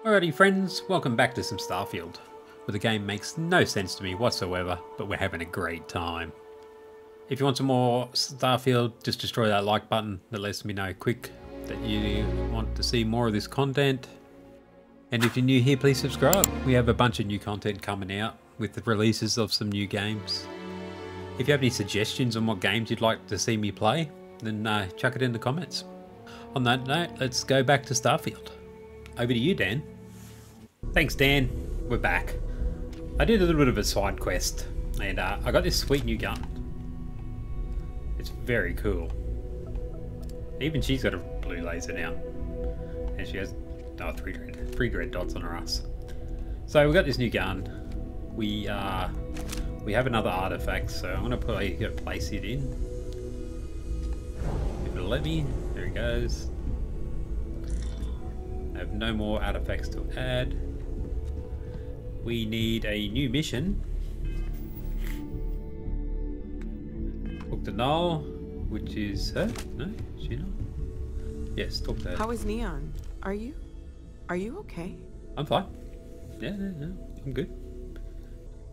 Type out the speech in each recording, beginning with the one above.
Alrighty friends, welcome back to some Starfield, where the game makes no sense to me whatsoever, but we're having a great time. If you want some more Starfield, just destroy that like button that lets me know quick that you want to see more of this content. And if you're new here, please subscribe. We have a bunch of new content coming out with the releases of some new games. If you have any suggestions on what games you'd like to see me play, then chuck it in the comments. On that note, let's go back to Starfield. Over to you, Dan. Thanks, Dan. We're back. I did a little bit of a side quest, and I got this sweet new gun. It's very cool. Even she's got a blue laser now, and she has three red dots on her ass. So we got this new gun. We have another artifact, so I'm gonna place it in. If it'll let me, there it goes. I have no more artifacts to add. We need a new mission. Talk to Null, which is her? No, she not? Yes, talk to her. How is Neon? Are you okay? I'm fine. Yeah, no, I'm good.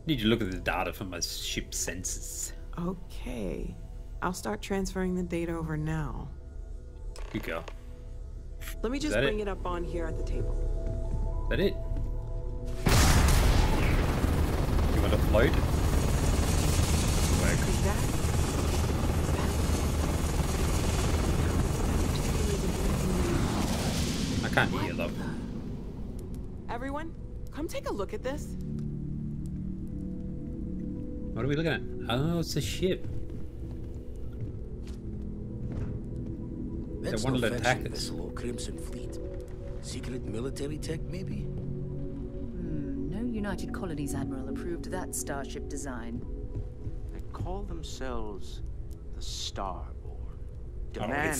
Need to look at the data from my ship sensors. Okay. I'll start transferring the data over now. Good girl. Let me just bring it up on here at the table. Is that it? You want to float? Is that? I can't hear them. Everyone, come take a look at this. What are we looking at? Oh, it's a ship. That's they wanted no to attack us. Vessel or Crimson Fleet. Secret military tech, maybe? No United Colonies Admiral approved that starship design. They call themselves the Starborn. Demand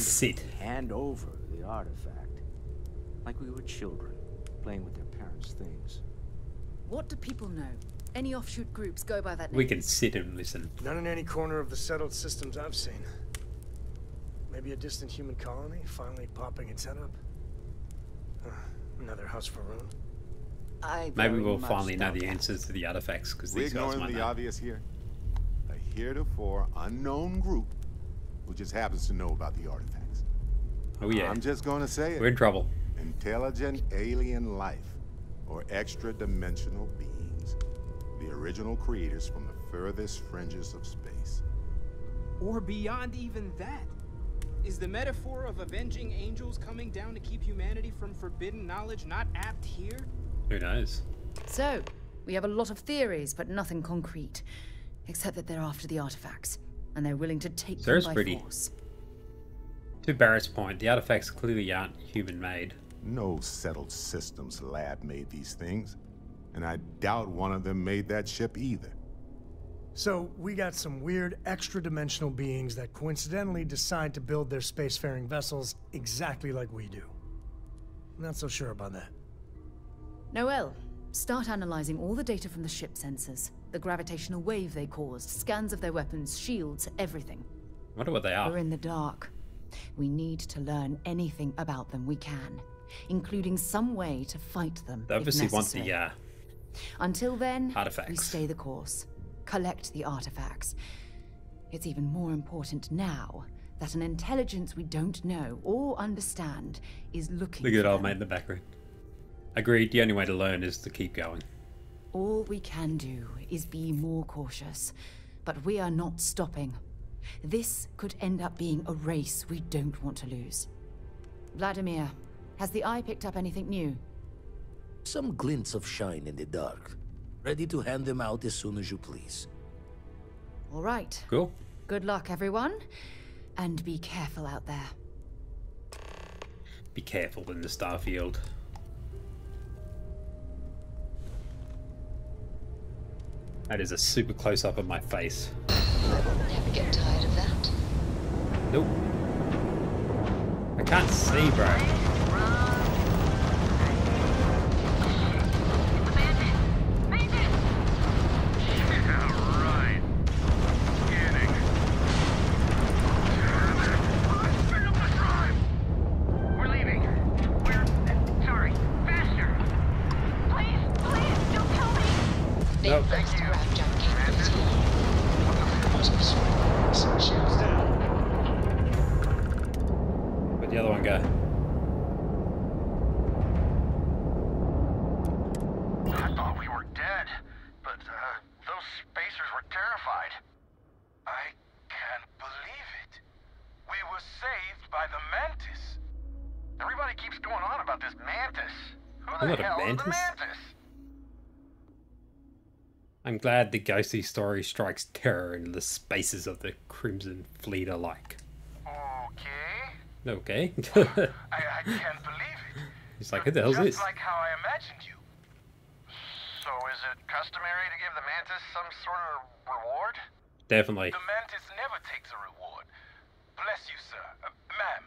hand over the artifact. Like we were children, playing with their parents' things. What do people know? Any offshoot groups go by that name? We can sit and listen. Not in any corner of the settled systems I've seen. Maybe a distant human colony finally popping its head up. Another house for Rune. Maybe we'll finally know the answers to the artifacts, because these guys might know. We're ignoring the obvious here. A heretofore unknown group who just happens to know about the artifacts. Oh yeah. I'm just gonna say it. We're in trouble. Intelligent alien life, or extra-dimensional beings. The original creators from the furthest fringes of space. Or beyond even that. Is the metaphor of avenging angels coming down to keep humanity from forbidden knowledge not apt here? Who knows? So, we have a lot of theories, but nothing concrete. Except that they're after the artifacts, and they're willing to take them by force. To Barrett's point, the artifacts clearly aren't human-made. No settled systems lab made these things, and I doubt one of them made that ship either. So, we got some weird extra-dimensional beings that coincidentally decide to build their spacefaring vessels exactly like we do. Not so sure about that. Noel, start analyzing all the data from the ship sensors. The gravitational wave they caused, scans of their weapons, shields, everything. I wonder what they are. We're in the dark. We need to learn anything about them we can, including some way to fight them. They obviously if want necessary. the Until then, artifacts. we stay the course. Collect the artifacts. It's even more important now that an intelligence we don't know or understand is looking Look at for that old them. mate in the background. Agreed, the only way to learn is to keep going. All we can do is be more cautious, but we are not stopping. This could end up being a race we don't want to lose. Vladimir, has the Eye picked up anything new? Some glints of shine in the dark. Ready to hand them out as soon as you please. All right. Cool. Good luck, everyone. And be careful out there. Be careful in the Starfield. That is a super close-up of my face. Never get tired of that. Nope. I can't see, bro. We're leaving. Sorry. Faster. Big Nope. thanks to Rapjack capability. Where'd the other one go? I thought we were dead, but those spacers were terrified. I can't believe it. We were saved by the Mantis. Everybody keeps going on about this Mantis. Who the hell is the Mantis? I'm glad the ghostly story strikes terror into the spaces of the Crimson Fleet alike. Okay. I can't believe it. He's like, who the hell's this? Just like how I imagined you. So is it customary to give the Mantis some sort of reward? Definitely. The Mantis never takes a reward. Bless you, sir. Ma'am.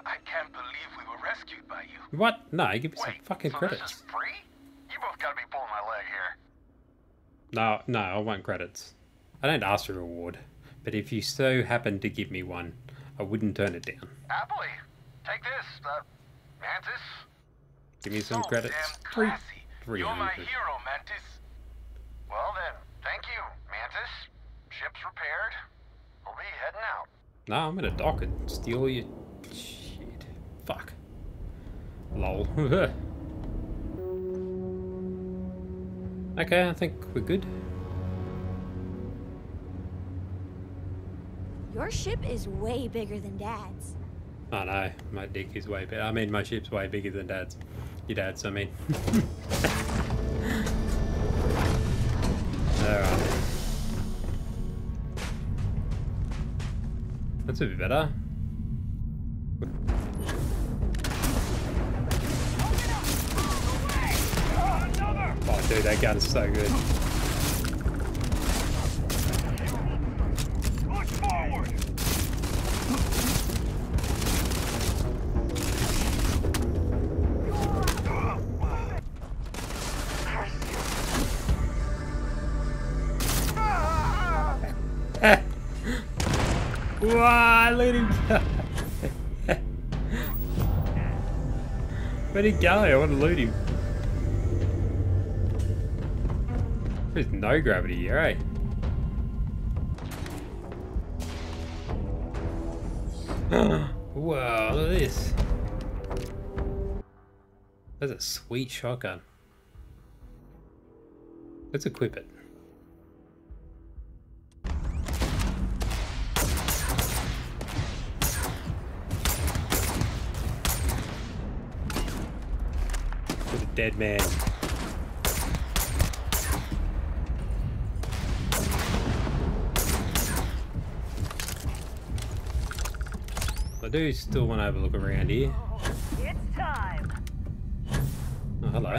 I can't believe we were rescued by you. What? No, give me some fucking so credits. This is free? You both gotta be pulling my leg here. No, I want credits. I don't ask for a reward, but if you so happen to give me one, I wouldn't turn it down. Happily. Take this, Mantis. Give me some credits. Damn classy. 300. You're my hero, Mantis. Well then, thank you, Mantis. Ship's repaired. We'll be heading out. No, I'm gonna dock and steal your shit. Fuck. Lol. Okay, I think we're good. Your ship is way bigger than Dad's. Oh no, my dick is way bigger. I mean, my ship's way bigger than Dad's. Your dad's, I mean. Alright. That's a bit better. Oh dude, that gun is so good. Push forward. Wow, look at him go. Where'd he go? I want to loot him. There's no gravity here, eh? Wow, look at this. That's a sweet shotgun. Let's equip it. With a dead man. I do still want to have a look around here. It's time. Oh, hello.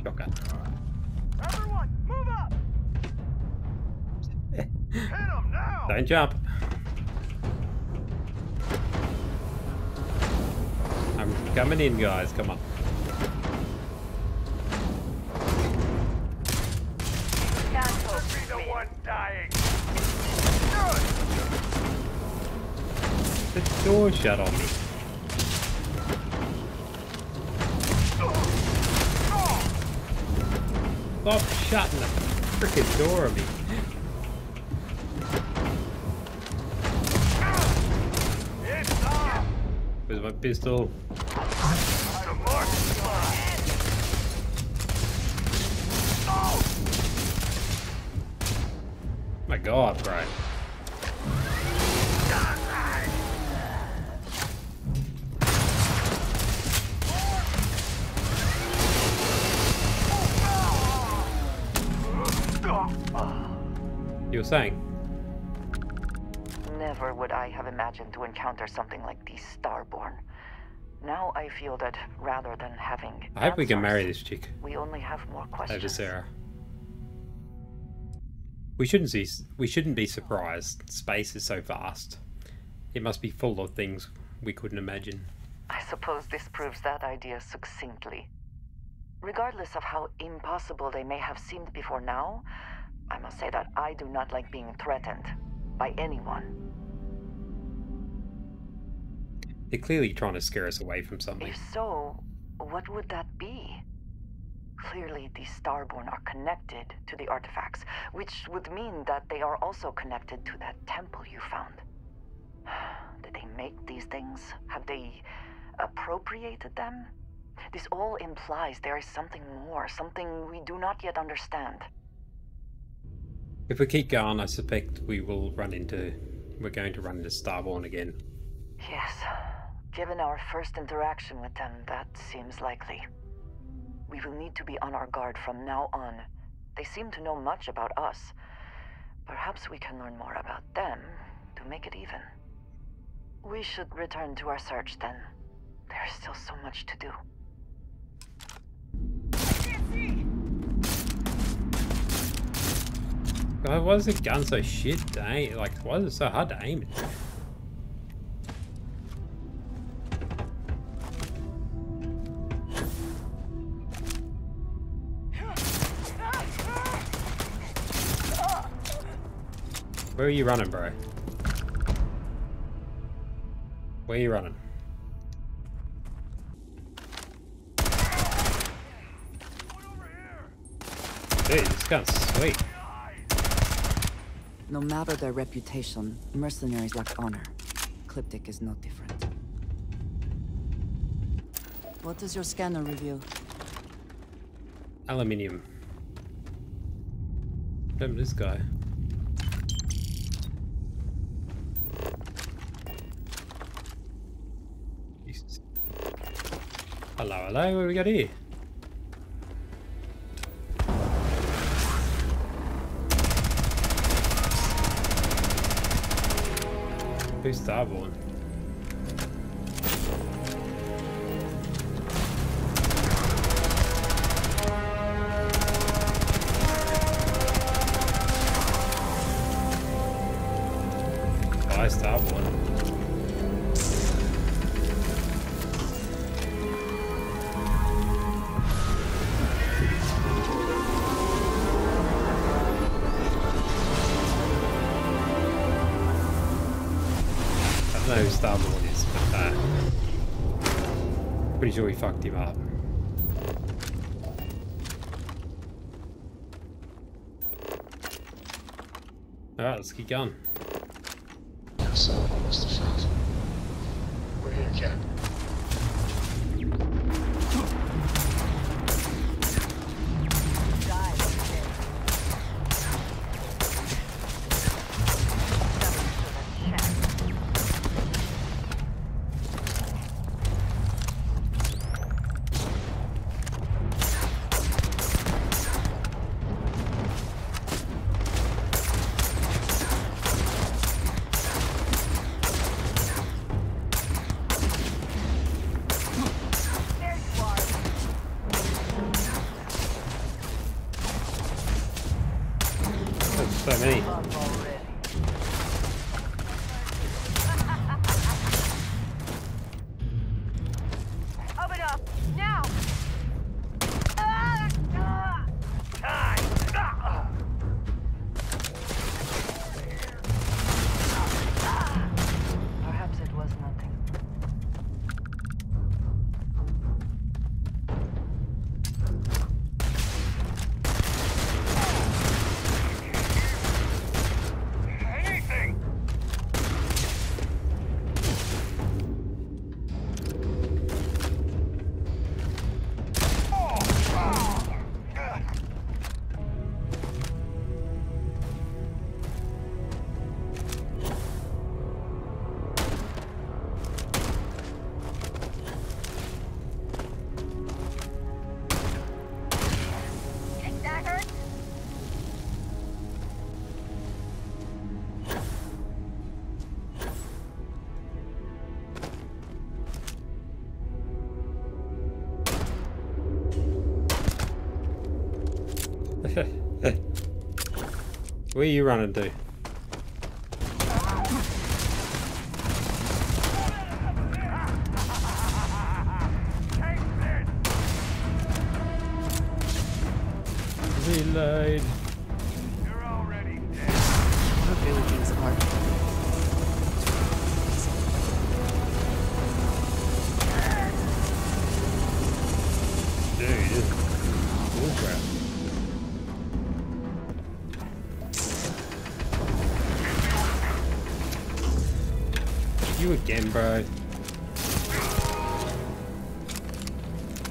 Shotgun. Everyone, move up. Hit him now. Don't jump. I'm coming in, guys. Come on. Can't be the one dying. The door shut on me. Stop shutting the frickin' door on me. Where's my pistol? My God, bro. You were saying? Never would I have imagined to encounter something like these Starborn. Now I feel that rather than having I hope we can answers, marry this chick. we only have more questions. Over Sarah. We shouldn't be surprised. Space is so vast. It must be full of things we couldn't imagine. I suppose this proves that idea succinctly. Regardless of how impossible they may have seemed before now, I must say that I do not like being threatened by anyone. They're clearly trying to scare us away from something. If so, what would that be? Clearly, these Starborn are connected to the artifacts, which would mean that they are also connected to that temple you found. Did they make these things? Have they appropriated them? This all implies there is something more, something we do not yet understand. If we keep going, I suspect we're going to run into Starborn again. Yes. Given our first interaction with them, that seems likely. We will need to be on our guard from now on. They seem to know much about us. Perhaps we can learn more about them to make it even. We should return to our search then. There is still so much to do. God, why is the gun so shit to aim? Like, why is it so hard to aim it? Where are you running, bro? Where are you running? Dude, this gun's sweet. No matter their reputation, mercenaries lack honor. Cryptic is no different. What does your scanner reveal? Aluminium. Damn this guy. Jesus. Hello, hello, what do we got here? Who's Starborn? Why Starborn? I don't know who Starborn is, but pretty sure we fucked him up. Alright, let's keep going. So, what's the front? We're here, Captain. So many. Open up now. Perhaps it was nothing. Where are you running to? Reload. You're already dead. Okay, we things apart. Dude. crap. You again, bro.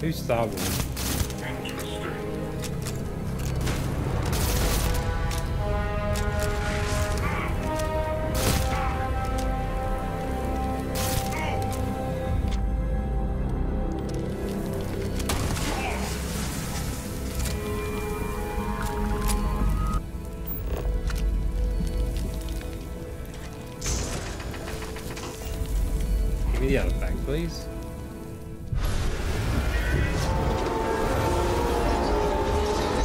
Who's Starfield? Give me the other bag, please.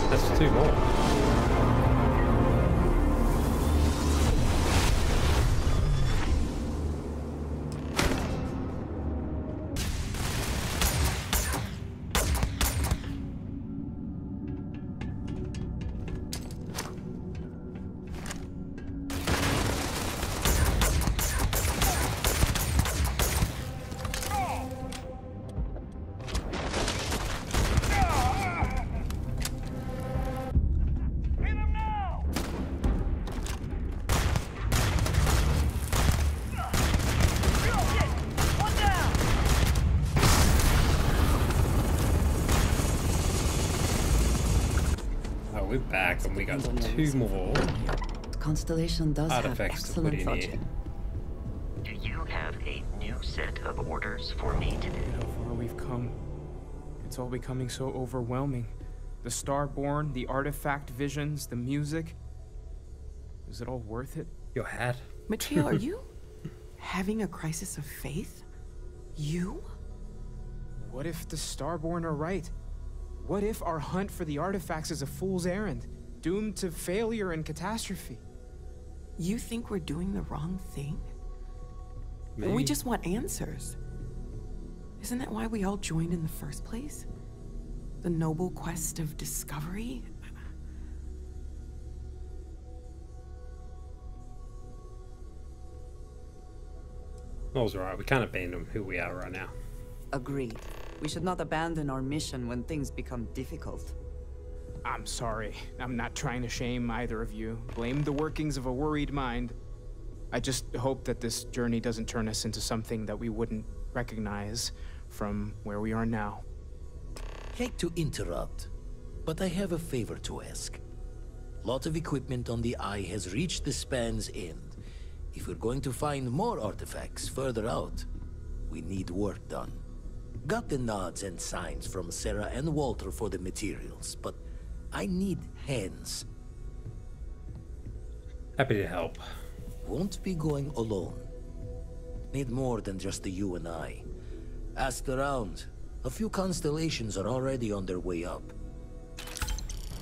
That's 2 more. We're back and we got 2 more Constellation does have artifacts to put excellent in logic. here. Do you have a new set of orders for me today? How far we've come. It's all becoming so overwhelming. The Starborn, the artifact visions, the music. Is it all worth it? Your hat. Mateo, are you having a crisis of faith? You? What if the Starborn are right? What if our hunt for the artifacts is a fool's errand, doomed to failure and catastrophe? You think we're doing the wrong thing? Maybe. We just want answers. Isn't that why we all joined in the first place? The noble quest of discovery? All's right. We can't abandon who we are right now. Agreed. We should not abandon our mission when things become difficult. I'm sorry. I'm not trying to shame either of you. Blame the workings of a worried mind. I just hope that this journey doesn't turn us into something that we wouldn't recognize from where we are now. Hate to interrupt, but I have a favor to ask. Lot of equipment on the Eye has reached the span's end. If we're going to find more artifacts further out, we need work done. Got the nods and signs from Sarah and Walter for the materials, but I need hands. Happy to help. Won't be going alone. Need more than just the you and I. Ask around. A few constellations are already on their way up.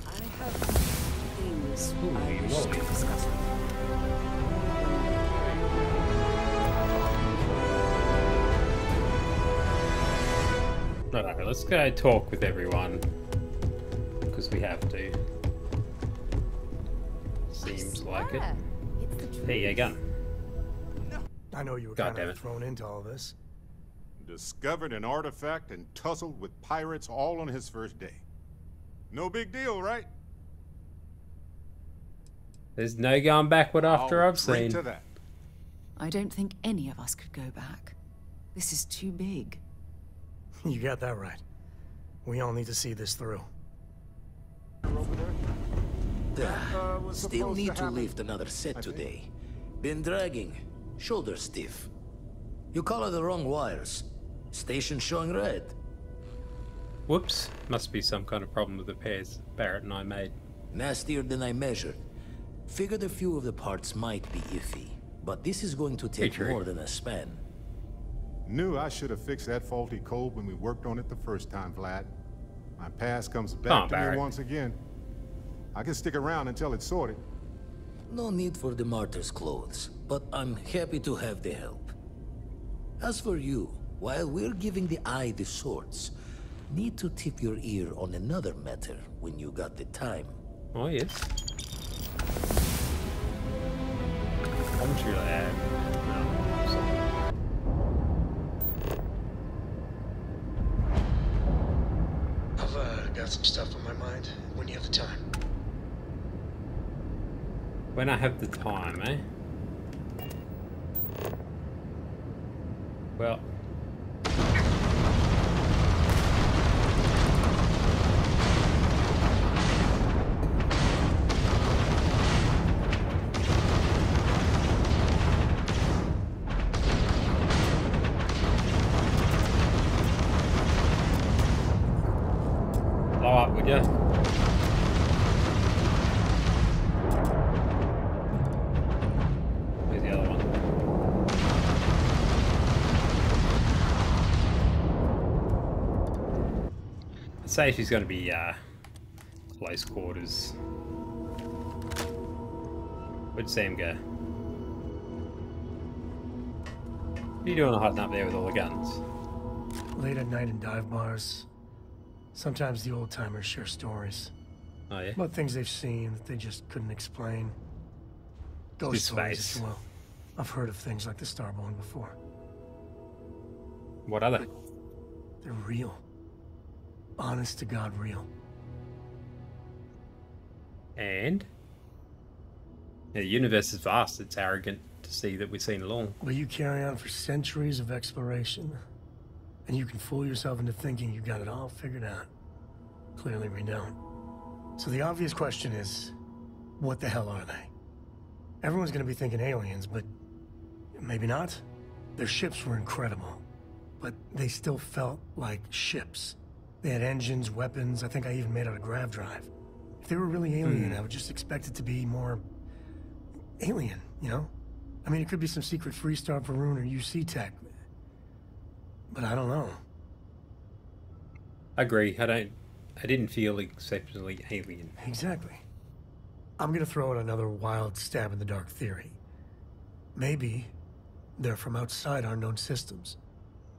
I have things I wish to discuss with you. Alright, let's go talk with everyone. Because we have to. Seems like it. There you go. I know you were God kind of thrown into all this. Discovered an artifact and tussled with pirates all on his first day. No big deal, right? There's no going backward after I'll I've seen. to that. I don't think any of us could go back. This is too big. You got that right. We all need to see this through. Still need to lift another set today. Been dragging. Shoulder stiff. You color the wrong wires. Station showing red. Whoops. Must be some kind of problem with the pairs Barrett and I made. Nastier than I measured. Figured a few of the parts might be iffy, but this is going to take more than a span. Knew I should have fixed that faulty code when we worked on it the first time, Vlad. My past comes back to me once again. I can stick around until it's sorted. No need for the martyr's clothes, but I'm happy to have the help. As for you, while we're giving the Eye the sorts, need to tip your ear on another matter when you got the time. Oh, yes. I'm sure that. I've got some stuff on my mind. When you have the time. When I have the time, eh? Well. Blow up, would ya? Where's the other one? I'd say she's going to be close quarters. Where'd Sam go? What are you doing hiding up there with all the guns? Late at night in dive bars. Sometimes the old-timers share stories. Oh, yeah? About things they've seen that they just couldn't explain. Ghost stories, if you will. I've heard of things like the Starborn before. What are they? They're real. Honest to God real. And? Yeah, the universe is vast. It's arrogant to see that we've seen it all. But you carry on for centuries of exploration. And you can fool yourself into thinking you got it all figured out. Clearly we don't. So the obvious question is, what the hell are they? Everyone's gonna be thinking aliens, but maybe not. Their ships were incredible, but they still felt like ships. They had engines, weapons, I think I even made out a grav drive. If they were really alien, I would just expect it to be more alien, you know? I mean, it could be some secret Freestar, Varun, or UC tech. But I don't know. I agree. I didn't feel exceptionally alien. Exactly. I'm gonna throw out another wild stab in the dark theory. Maybe they're from outside our known systems.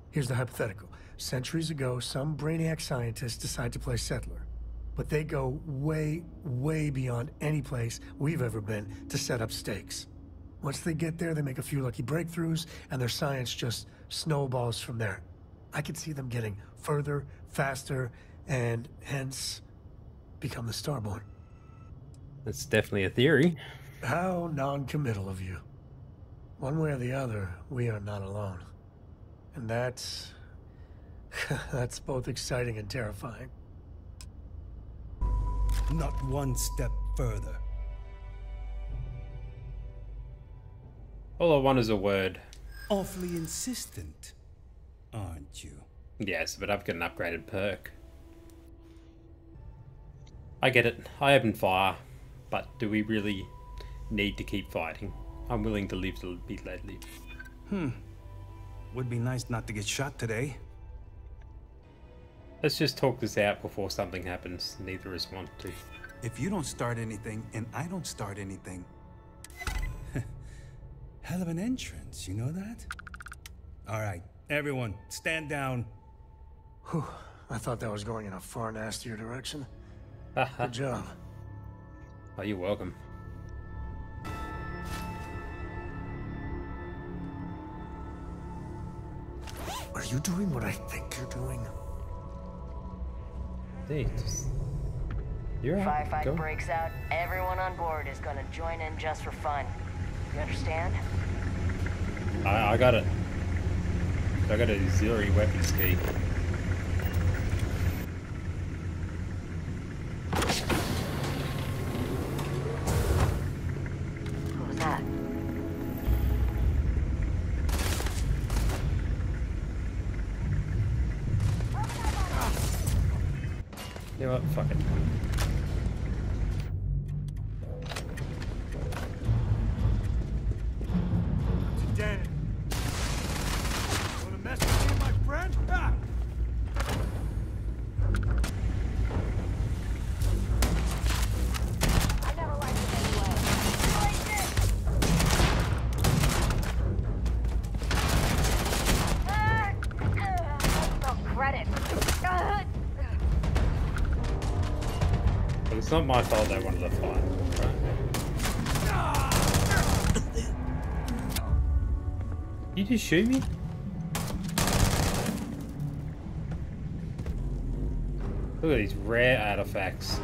Here's the hypothetical. Centuries ago, some brainiac scientists decide to play settler. But they go way, way beyond any place we've ever been to set up stakes. Once they get there, they make a few lucky breakthroughs, and their science just snowballs from there. I could see them getting further, faster, and hence become the Starborn. That's definitely a theory. How non-committal of you. One way or the other, we are not alone. And that's both exciting and terrifying. Not one step further. All I want is a word. Awfully insistent, aren't you? Yes, but I've got an upgraded perk. I get it. I open fire, but do we really need to keep fighting? I'm willing to live to be let live. Would be nice not to get shot today. Let's just talk this out before something happens. Neither of us want to. If you don't start anything and I don't start anything, hell of an entrance, you know that? All right, everyone, stand down. Whew, I thought that was going in a far nastier direction. Good job. Oh, you're welcome. Are you doing what I think you're doing? Hey, you're right. Firefight breaks out, everyone on board is gonna join in just for fun. You understand? I got it. I got a auxiliary weapons key. What was that? You know what? Fuck it. Damn it. Wanna mess with me, my friend? Ah! I never liked it anyway. Like this! No credit. But it's not my fault they wanted to fight, right? You just shoot me? Look at these rare artifacts.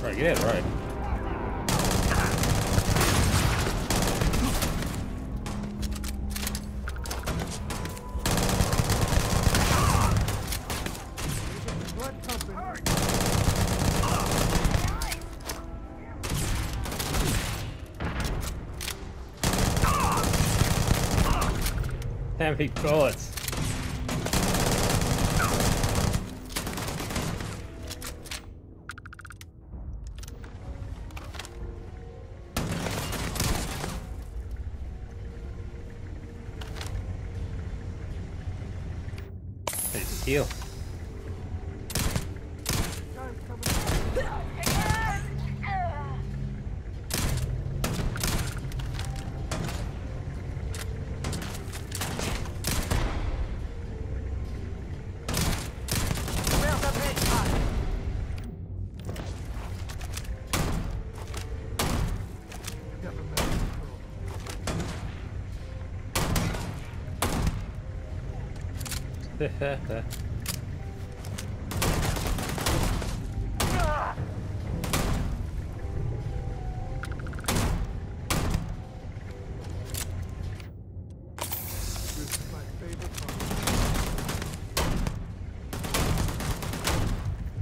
Right, get it right. How many bullets? Let's heal.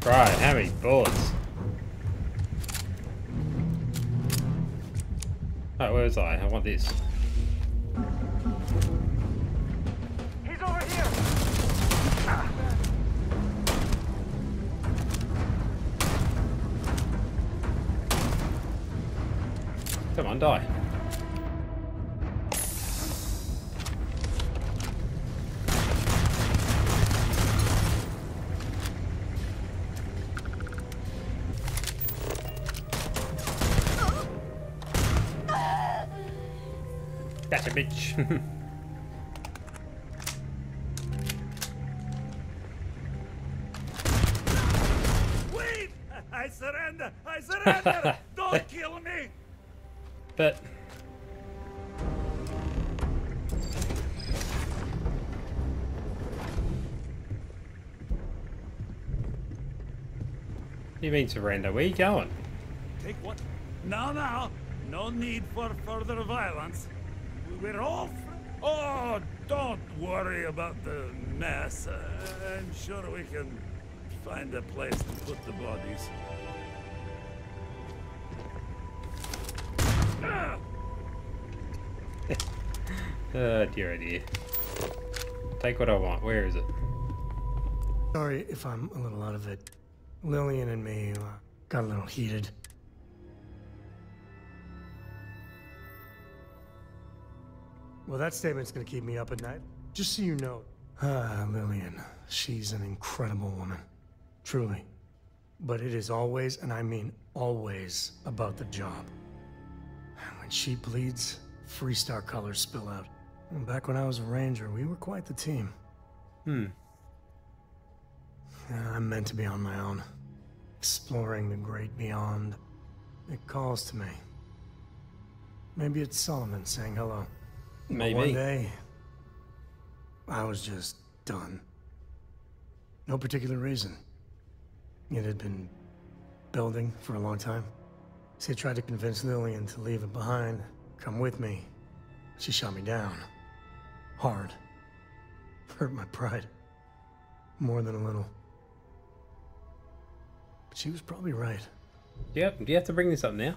Right, how many bullets? Oh, where was I? I want this. He's over here. Come on, die. Gotcha, bitch. Wait! I surrender! I surrender! Don't kill me! But you mean surrender? Where you going? Take what? No. No need for further violence. We're all... Oh, don't worry about the mess. I'm sure we can find a place to put the bodies. Dear idea. Take what I want. Where is it? Sorry if I'm a little out of it. Lillian and me got a little heated. Well, that statement's gonna keep me up at night. Just so you know. Lillian. She's an incredible woman. Truly. But it is always, and I mean always, about the job. When she bleeds, Freestar colors spill out. And back when I was a ranger, we were quite the team. Yeah, I'm meant to be on my own. Exploring the great beyond. It calls to me. Maybe it's Solomon saying hello. Maybe. But one day, I was just done. No particular reason. It had been building for a long time. See, I tried to convince Lillian to leave it behind, come with me. She shot me down. Hard. Hurt my pride. More than a little. But she was probably right. Yep, do you have to bring this up now?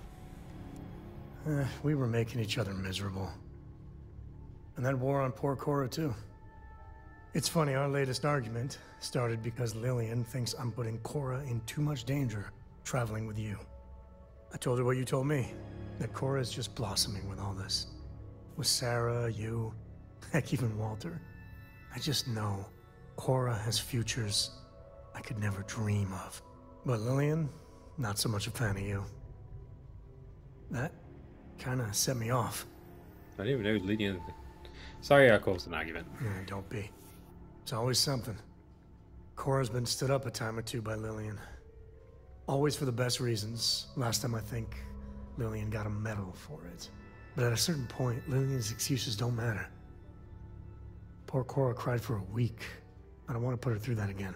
We were making each other miserable. And that wore on poor Cora, too. It's funny, our latest argument started because Lillian thinks I'm putting Cora in too much danger traveling with you. I told her what you told me, that Cora is just blossoming with all this. With Sarah, you, heck, even Walter. I just know Cora has futures I could never dream of. But Lillian, not so much a fan of you. That kind of set me off. I didn't even know it was leading anything. Sorry I caused an argument. Yeah, don't be. It's always something. Cora's been stood up a time or two by Lillian. Always for the best reasons. Last time I think Lillian got a medal for it. But at a certain point, Lillian's excuses don't matter. Poor Cora cried for a week. I don't want to put her through that again.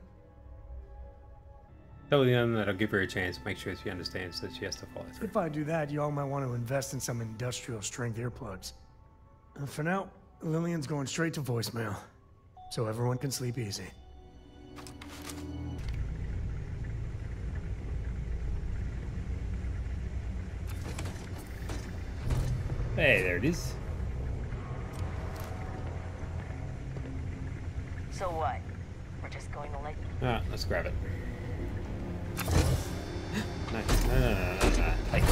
Tell Lillian that I'll give her a chance, make sure she understands that she has to follow through. If I do that, you all might want to invest in some industrial strength earplugs. And for now, Lillian's going straight to voicemail, so everyone can sleep easy. Hey, there it is. So what? We're just going to let you... Ah, let's grab it. No. Take it.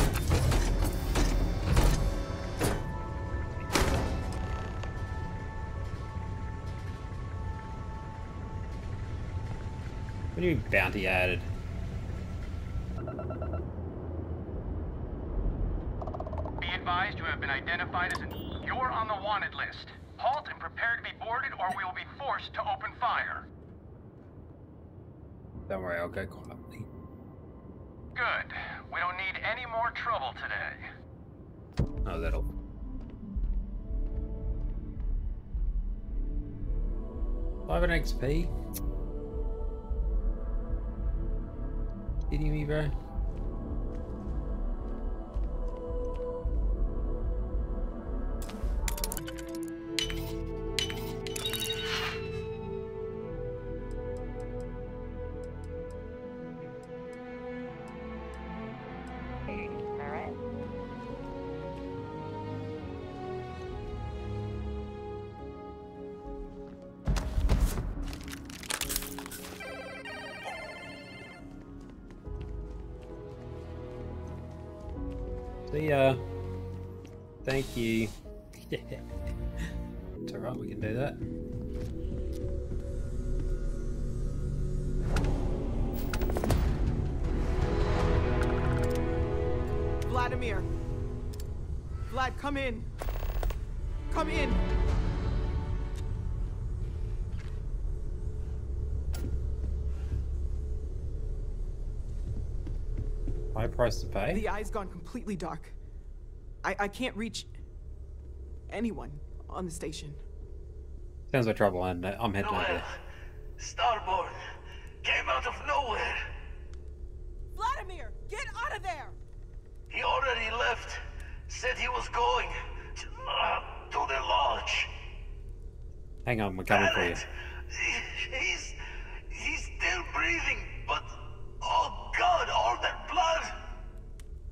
What do you mean bounty added? Be advised you have been identified as you're on the wanted list. Halt and prepare to be boarded or we will be forced to open fire. Don't worry, I'll go quietly. Good. We don't need any more trouble today. Oh, that'll... 5 XP? Kidding me, bro? See ya. Thank you. It's alright, we can do that. Vladimir. Vlad, come in. Come in. High price to pay? The eye's gone completely dark. I can't reach anyone on the station. Sounds like trouble, and I'm heading over there. Starborn came out of nowhere. Vladimir, get out of there! He already left. Said he was going to the lodge. Hang on, we're coming for you. He's still breathing, but oh God, all that blood.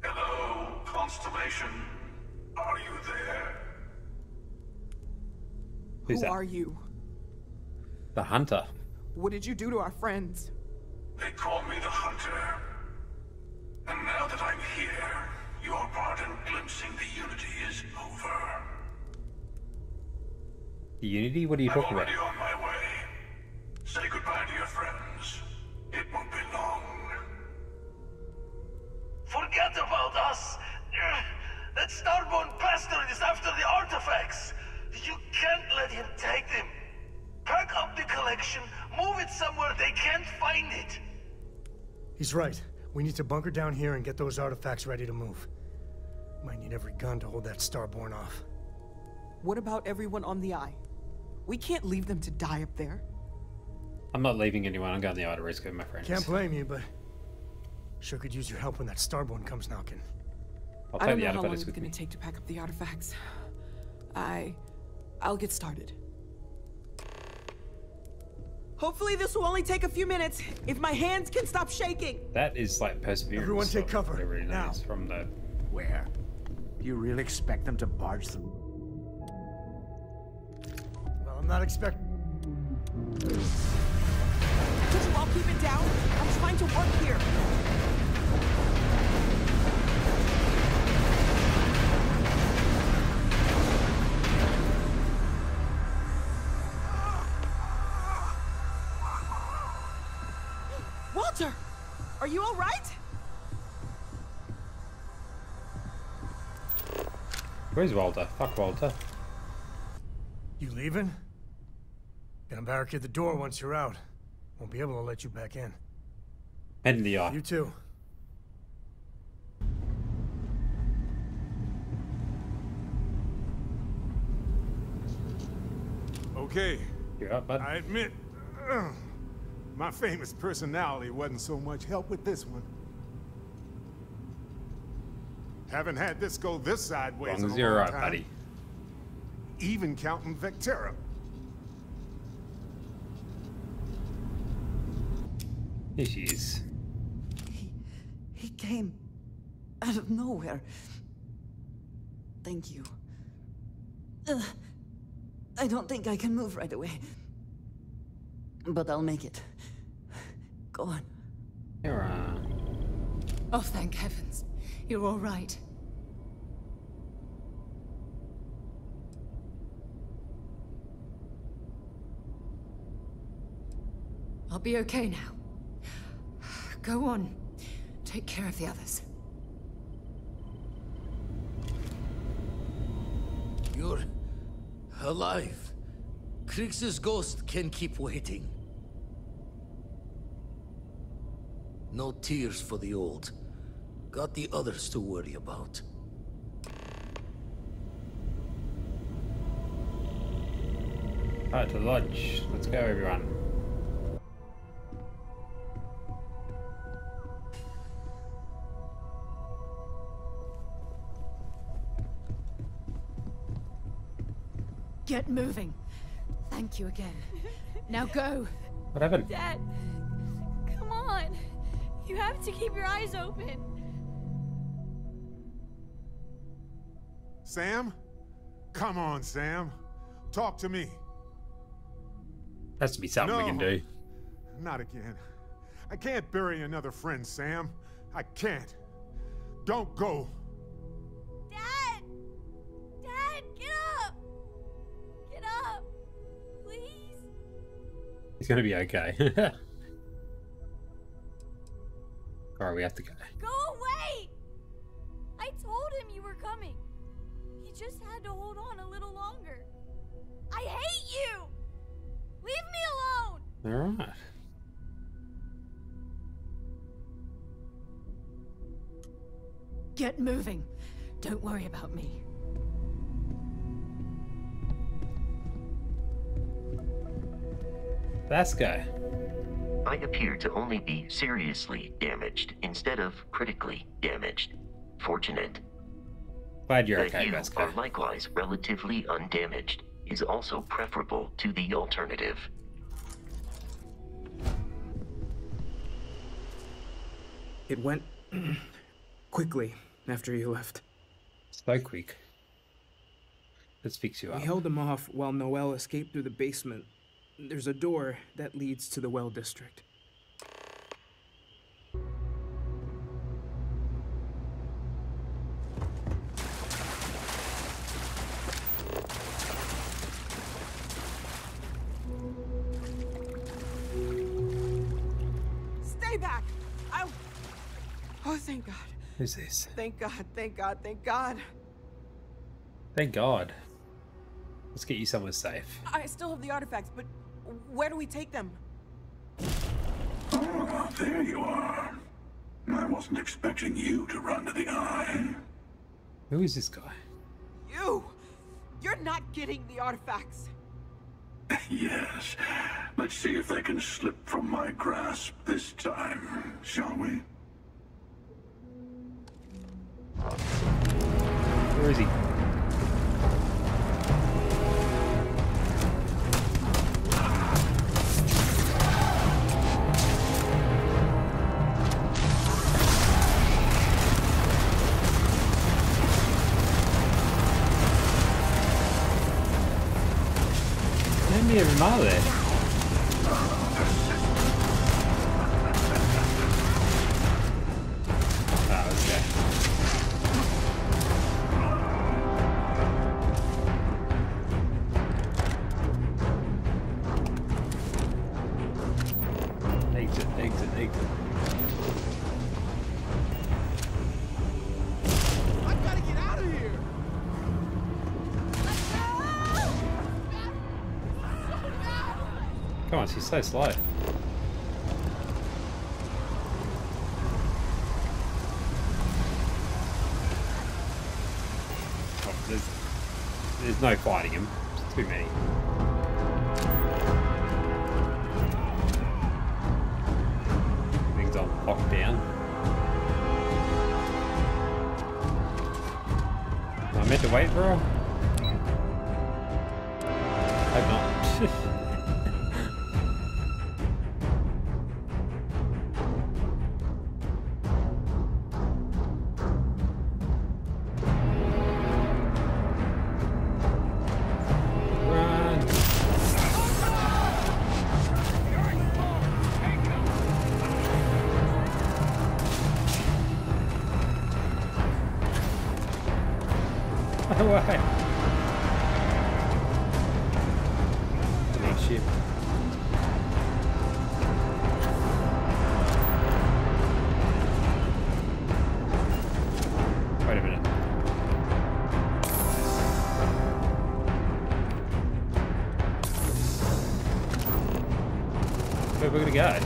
Hello, Constellation. Are you there? Who's Who that? are you? The Hunter. What did you do to our friends? They call me the Hunter. And now that I'm here, your part in glimpsing the Unity is over. The Unity? What are you talking about? I'm already on my way. Say goodbye to your friends. It won't be long. Forget about us. That Starborn bastard is after the artifacts. You can't let him take them. Pack up the collection, move it somewhere they can't find it. He's right. We need to bunker down here and get those artifacts ready to move. Might need every gun to hold that Starborn off. What about everyone on the Eye? We can't leave them to die up there. I'm not leaving anyone. I'm going the Eye to rescue my friends. Can't blame you, but sure could use your help when that Starborn comes knocking. I'll I take don't the know how long artifacts it's with gonna me. take to pack up the artifacts. I'll get started. Hopefully this will only take a few minutes, if my hands can stop shaking. That is like perseverance. Everyone take or cover, whatever it now. is from the... Where? Do you really expect them to barge through? Well, I'm not expecting... Could you all keep it down? I'm trying to work here. Walter! Are you all right? Where's Walter? Fuck Walter. You leaving? Gonna barricade the door once you're out. Won't be able to let you back in. Head in the Eye. You too. Okay. You're up, bud. I admit, my famous personality wasn't so much help with this one. Haven't had this go this sideways As long in as a you're long right, time. buddy. Even counting Vectera. Here she is. He came out of nowhere. Thank you. I don't think I can move right away. But I'll make it. Go on. You're Oh, thank heavens. You're all right. I'll be okay now. Go on. Take care of the others. You're alive. Krix's ghost can keep waiting. No tears for the old. Got the others to worry about. Alright, to the lodge. Let's go, everyone. Get moving. Thank you again. Now go. What happened? Dad, come on. You have to keep your eyes open. Sam? Come on, Sam. Talk to me. Has to be something we can do. Not again. I can't bury another friend, Sam. I can't. Don't go. Dad! Dad, get up! Get up! Please? He's gonna be okay. Alright, we have to go. Go away! I told him you were coming. He just had to hold on a little longer. I hate you! Leave me alone! Alright. Get moving. Don't worry about me. Let's go. I appear to only be seriously damaged instead of critically damaged. Fortunate. Glad you're that okay, you Vasco. are likewise relatively undamaged is also preferable to the alternative. It went quickly after you left. So quick. Let's fix you up. We held him off while Noel escaped through the basement. There's a door that leads to the well district. Stay back! Oh, thank God. Who's this? Thank God, thank God, thank God. Thank God. Let's get you somewhere safe. I still have the artifacts, but where do we take them? Oh, there you are. I wasn't expecting you to run to the eye. Who is this guy? You! You're not getting the artifacts. Yes. Let's see if they can slip from my grasp this time, shall we? Where is he? How many of them are there? Oh, okay. Exit, exit, exit. I gotta get out of here! Come on, she's so slow. Oh, there's no fighting him. It's too many. locked down. Am I meant to wait, bro? Hope not. Where we're gonna go?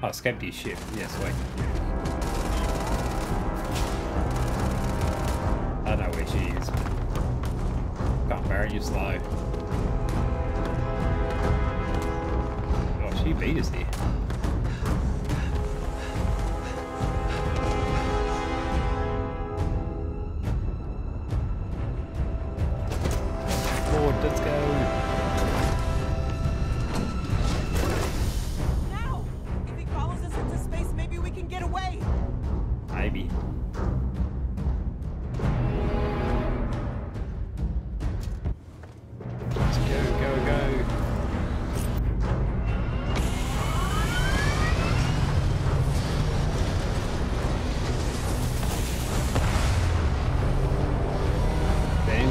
Oh, escape your ship. Yes, wait. I don't know where she is. Can't Barry, you're slow. She beat us here. Forward, let's go. Now! If he follows us into space, maybe we can get away. Maybe. Let's go, go, go.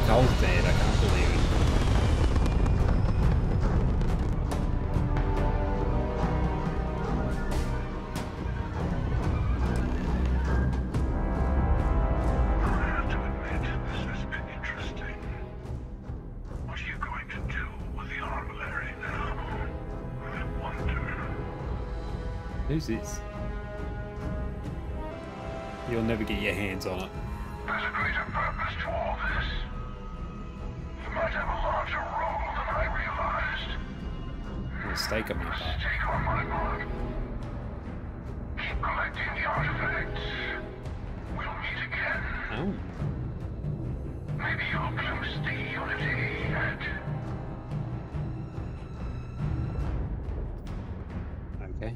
Cole's dead, I can't believe it. I have to admit, this has been interesting. What are you going to do with the armillary now? I wonder. Who's this? You'll never get your hands on it. There's a greater purpose to all this. Might have a larger role than I realized. Mistake on my part. Mistake on my part. Keep collecting the artifacts. We'll meet again. Oh. Maybe you'll glimpse the unity yet. Okay.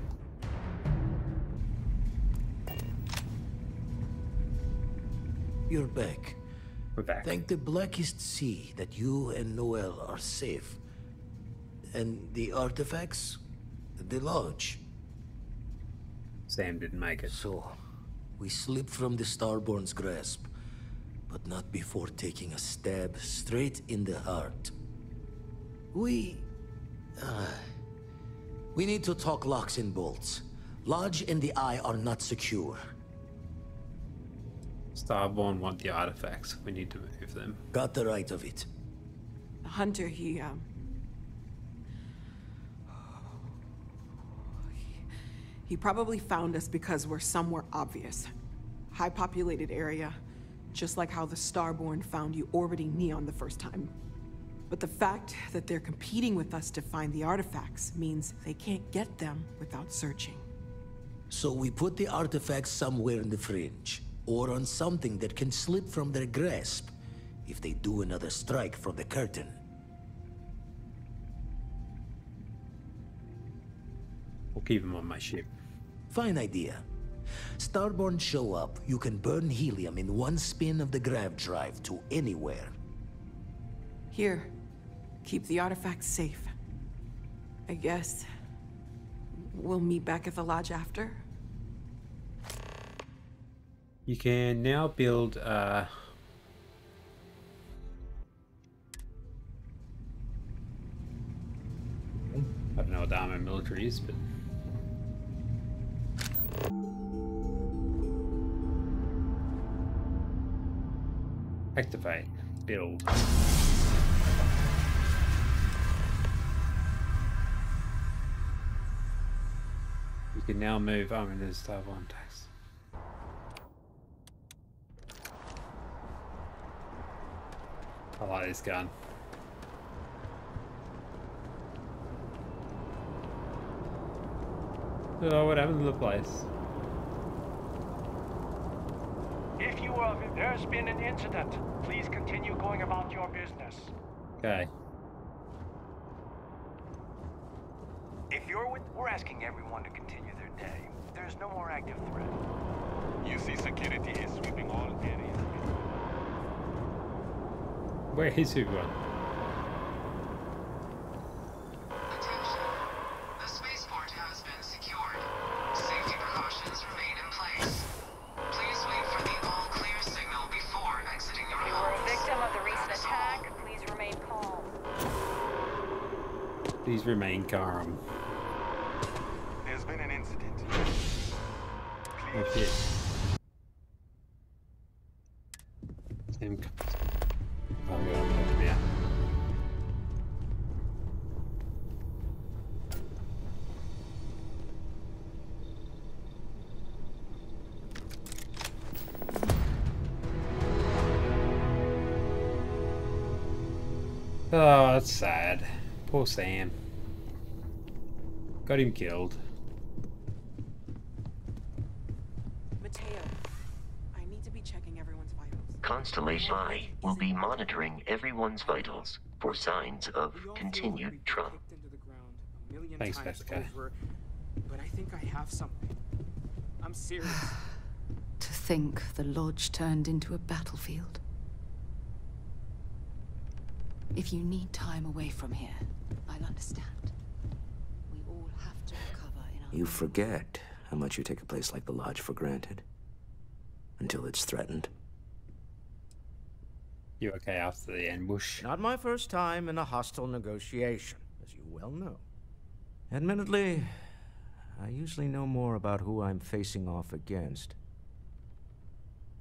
You're back. We're back. Thank the blackest sea that you and Noel are safe. And the artifacts? The lodge. Sam didn't make it. So, we slipped from the Starborn's grasp, but not before taking a stab straight in the heart. We need to talk locks and bolts. Lodge and the Eye are not secure. Starborn want the artifacts. We need to move them. Got the right of it. Hunter, he probably found us because we're somewhere obvious. High populated area, just like how the Starborn found you orbiting Neon the first time. But the fact that they're competing with us to find the artifacts means they can't get them without searching. So we put the artifacts somewhere in the fringe, or on something that can slip from their grasp if they do another strike from the curtain. We'll keep them on my ship. Fine idea. Starborn show up, you can burn helium in one spin of the grav drive to anywhere. Here, keep the artifacts safe. I guess we'll meet back at the lodge after. You can now build I don't know what the armor military is, but activate, build. You can now move. I mean, there's Starbound tax. I like this gun. Oh, what happened to the place? There's been an incident. Please continue going about your business. Okay. We're asking everyone to continue their day. There's no more active threat. You see, security is sweeping all areas. Where is everyone? Attention. The spaceport has been secured. Safety precautions remain in place. Please wait for the all-clear signal before exiting your homes. If you were a victim of the recent attack, please remain calm. Please remain calm. There's been an incident. Oh shit. Him. Oh god, yeah. Oh, that's sad. Poor Sam. Got him killed. Mateo, I need to be checking everyone's vitals. Constellation I will be monitoring everyone's vitals for signs of continued trauma. Thanks, Bethesda. But I think I have something. I'm serious. To think the lodge turned into a battlefield. If you need time away from here, I'll understand. We all have to recover in our... You forget how much you take a place like the Lodge for granted. Until it's threatened. You okay after the ambush? Not my first time in a hostile negotiation, as you well know. Admittedly, I usually know more about who I'm facing off against.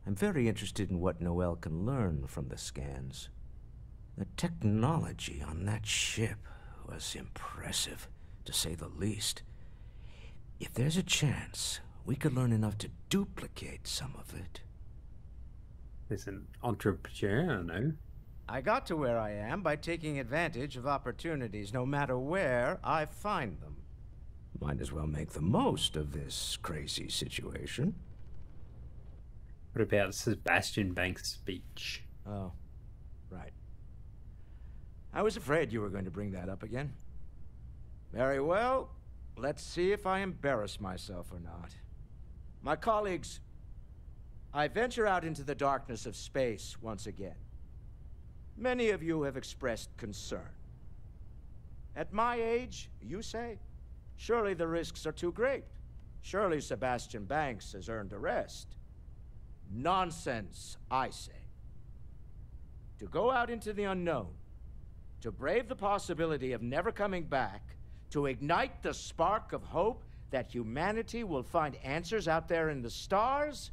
I'm very interested in what Noel can learn from the scans. The technology on that ship was impressive, to say the least. If there's a chance, we could learn enough to duplicate some of it. There's an entrepreneur, I don't know. I got to where I am by taking advantage of opportunities, no matter where I find them. Might as well make the most of this crazy situation. What about Sebastian Banks' speech? Oh, right. I was afraid you were going to bring that up again. Very well. Let's see if I embarrass myself or not. My colleagues, I venture out into the darkness of space once again. Many of you have expressed concern. At my age, you say, surely the risks are too great. Surely Sebastian Banks has earned a rest. Nonsense, I say. To go out into the unknown, to brave the possibility of never coming back, to ignite the spark of hope that humanity will find answers out there in the stars,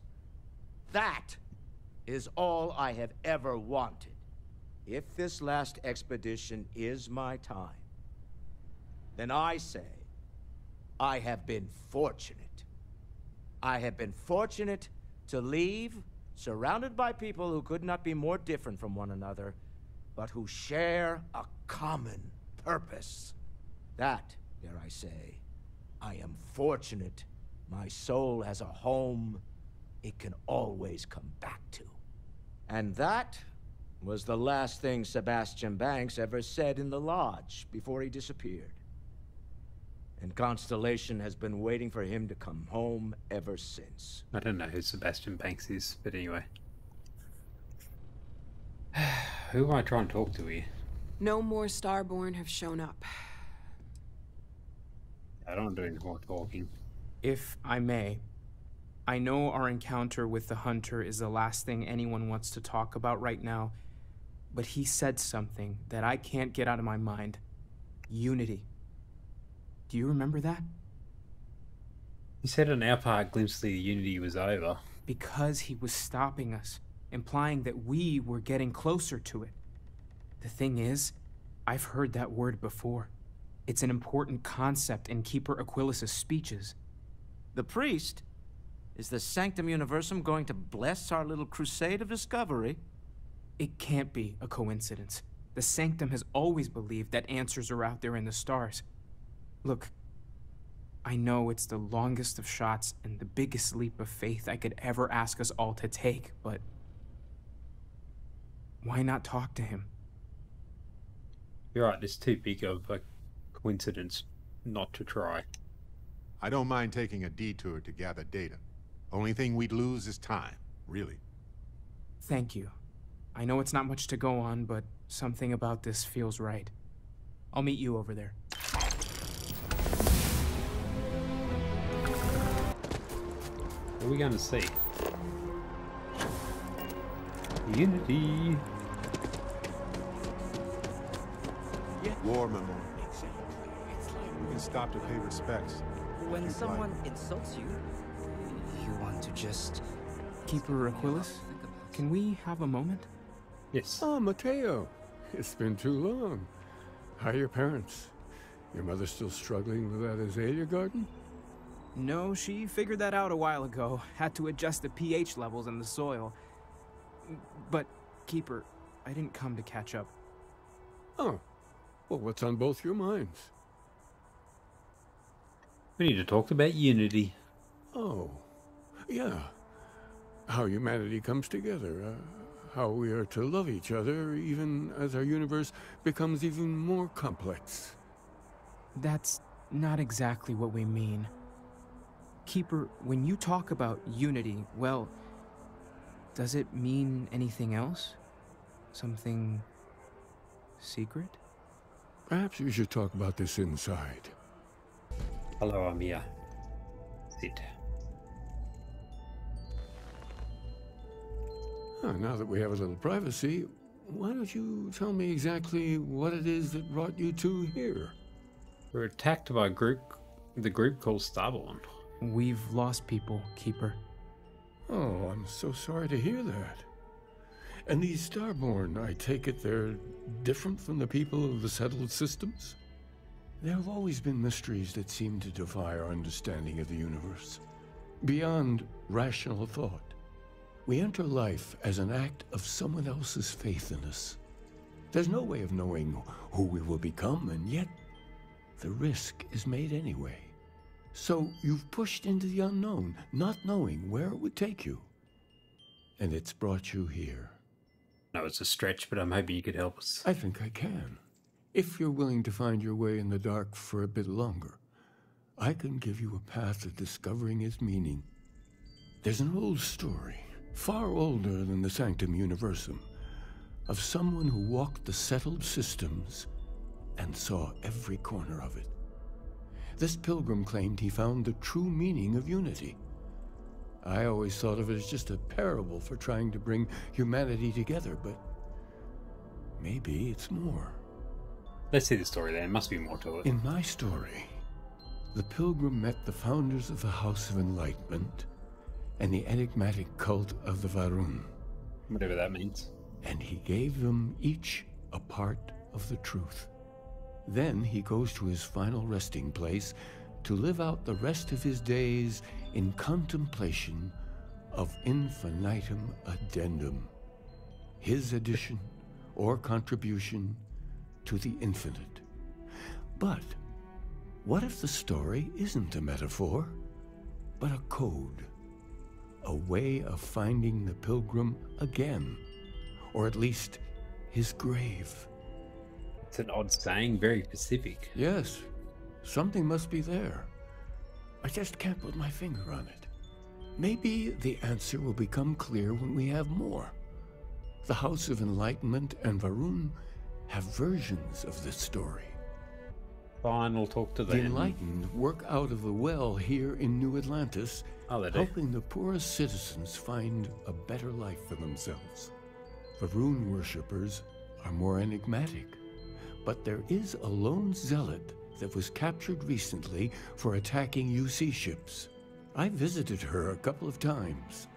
that is all I have ever wanted. If this last expedition is my time, then I say, I have been fortunate. I have been fortunate to leave, surrounded by people who could not be more different from one another, but who share a common purpose. That, dare I say, I am fortunate. My soul has a home it can always come back to. And that was the last thing Sebastian Banks ever said in the lodge before he disappeared. And Constellation has been waiting for him to come home ever since. I don't know who Sebastian Banks is, but anyway. Who am I trying to talk to here? No more Starborn have shown up. I don't do any more talking. If I may, I know our encounter with the Hunter is the last thing anyone wants to talk about right now, but he said something that I can't get out of my mind. Unity. Do you remember that? He said on our part, glimpse of the Unity was over. Because he was stopping us, implying that we were getting closer to it. The thing is, I've heard that word before. It's an important concept in Keeper Aquilas's speeches. The priest? Is the Sanctum Universum going to bless our little crusade of discovery? It can't be a coincidence. The Sanctum has always believed that answers are out there in the stars. Look, I know it's the longest of shots and the biggest leap of faith I could ever ask us all to take, but why not talk to him? You're right, it's too big of a coincidence not to try. I don't mind taking a detour to gather data. Only thing we'd lose is time, really. Thank you. I know it's not much to go on, but something about this feels right. I'll meet you over there. What are we going to see? Unity. War memorial. We can stop to pay respects. When someone insults you, you want to just... Keeper Aquilus, can we have a moment? Yes. Oh, Mateo. It's been too long. How are your parents? Your mother still struggling with that azalea garden? No, she figured that out a while ago. Had to adjust the pH levels in the soil. But, Keeper, I didn't come to catch up. Oh. Well, what's on both your minds? We need to talk about Unity. Oh. Yeah. How humanity comes together. How we are to love each other, even as our universe becomes even more complex. That's not exactly what we mean. Keeper, when you talk about unity, well, does it mean anything else? Something secret? Perhaps we should talk about this inside. Hello, I'm here. Sit. Now that we have a little privacy, why don't you tell me exactly what it is that brought you two here? We're attacked by the group called Starborn. We've lost people, Keeper. Oh, I'm so sorry to hear that. And these Starborn, I take it they're different from the people of the settled systems? There have always been mysteries that seem to defy our understanding of the universe, beyond rational thought. We enter life as an act of someone else's faith in us. There's no way of knowing who we will become, and yet the risk is made anyway. So you've pushed into the unknown, not knowing where it would take you. And it's brought you here. No, it's a stretch, but I'm hoping you could help us. I think I can. If you're willing to find your way in the dark for a bit longer, I can give you a path of discovering its meaning. There's an old story, far older than the Sanctum Universum, of someone who walked the settled systems and saw every corner of it. This pilgrim claimed he found the true meaning of unity. I always thought of it as just a parable for trying to bring humanity together, but maybe it's more. Let's see the story then. There must be more to it. In my story, the pilgrim met the founders of the House of Enlightenment and the enigmatic cult of the Varun. Whatever that means. And he gave them each a part of the truth. Then he goes to his final resting place to live out the rest of his days in contemplation of infinitum addendum, his addition or contribution to the infinite. But what if the story isn't a metaphor, but a code? A way of finding the pilgrim again, or at least his grave. It's an odd saying, very specific. Yes, something must be there. I just can't put my finger on it. Maybe the answer will become clear when we have more. The House of Enlightenment and Varun have versions of this story. Fine, we'll talk to them. The Enlightened work out of the well here in New Atlantis, helping the poorest citizens find a better life for themselves. Varun worshippers are more enigmatic, but there is a lone zealot that was captured recently for attacking UC ships. I visited her a couple of times.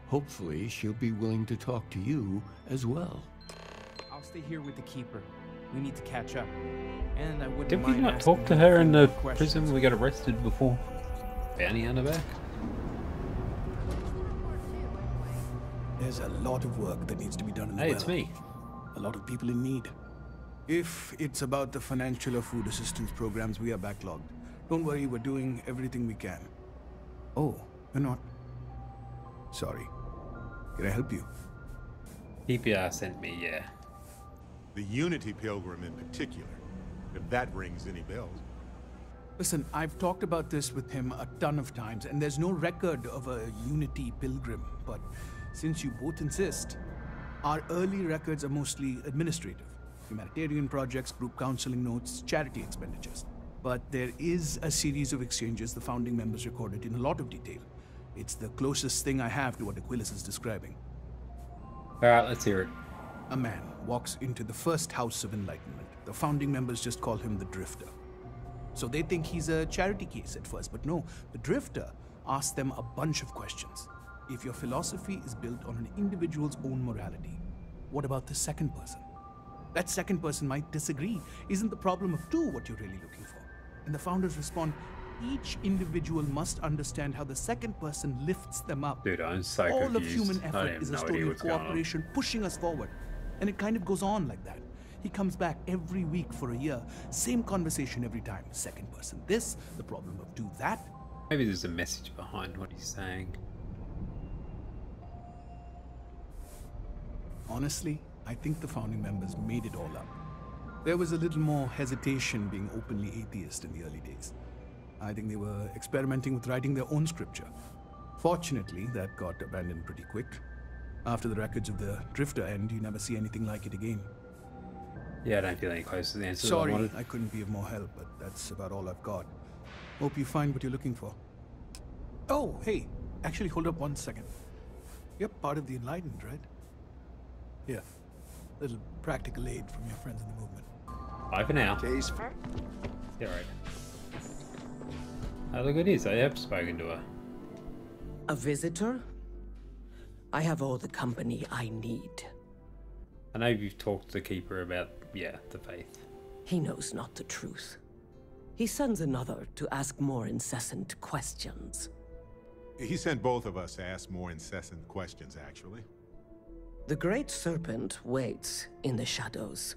Hopefully she'll be willing to talk to you as well. I'll stay here with the Keeper. We need to catch up. And I wouldn't Did we mind not asking talk to her in the questions. prison we got arrested before? Bounty hunter back? There's a lot of work that needs to be done in the Hey, well. it's me. A lot of people in need. If it's about the financial or food assistance programs, we are backlogged. Don't worry, we're doing everything we can. Oh, you're not. Sorry. Can I help you? PPR sent me, yeah. The Unity Pilgrim in particular, if that rings any bells. Listen, I've talked about this with him a ton of times, and there's no record of a Unity Pilgrim, but since you both insist, our early records are mostly administrative. Humanitarian projects, group counseling notes, charity expenditures. But there is a series of exchanges the founding members recorded in a lot of detail. It's the closest thing I have to what Aquilus is describing. Alright, let's hear it. A man walks into the first House of Enlightenment. The founding members just call him the Drifter. So they think he's a charity case at first, but no, the Drifter asks them a bunch of questions. If your philosophy is built on an individual's own morality, what about the second person? That second person might disagree. Isn't the problem of two what you're really looking for? And the founders respond, each individual must understand how the second person lifts them up. Dude, I'm so All confused. of human effort is a story of cooperation pushing us forward. And it kind of goes on like that. He comes back every week for a year. Same conversation every time. Second person this, the problem of do that. Maybe there's a message behind what he's saying. Honestly, I think the founding members made it all up. There was a little more hesitation being openly atheist in the early days. I think they were experimenting with writing their own scripture. Fortunately, that got abandoned pretty quick. After the records of the Drifter end, you never see anything like it again. Yeah, I don't feel any closer to the answer Sorry, I wanted. I couldn't be of more help, but that's about all I've got. Hope you find what you're looking for. Oh, hey, actually hold up one second. You're part of the Enlightened, right? Here, little practical aid from your friends in the movement. Bye for now. Case for? Yeah, right. Oh, look at this. I have spoken to her. A visitor? I have all the company I need. I know you've talked to the Keeper about, yeah, the faith. He knows not the truth. He sends another to ask more incessant questions. He sent both of us to ask more incessant questions, actually. The Great Serpent waits in the shadows.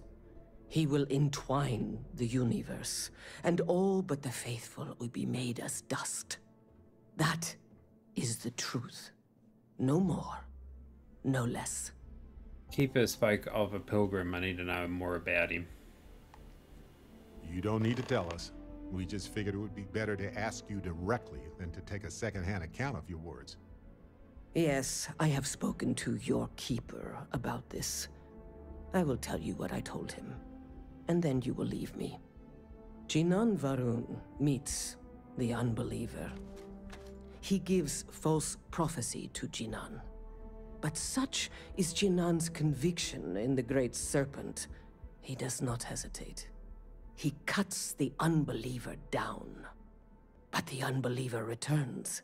He will entwine the universe, and all but the faithful will be made as dust. That is the truth. No more, no less. Keeper spoke of a pilgrim. I need to know more about him. You don't need to tell us. We just figured it would be better to ask you directly than to take a second-hand account of your words. Yes, I have spoken to your Keeper about this. I will tell you what I told him, and then you will leave me. Jinan Varun meets the unbeliever. He gives false prophecy to Jinan. But such is Jinan's conviction in the Great Serpent, he does not hesitate. He cuts the unbeliever down. But the unbeliever returns.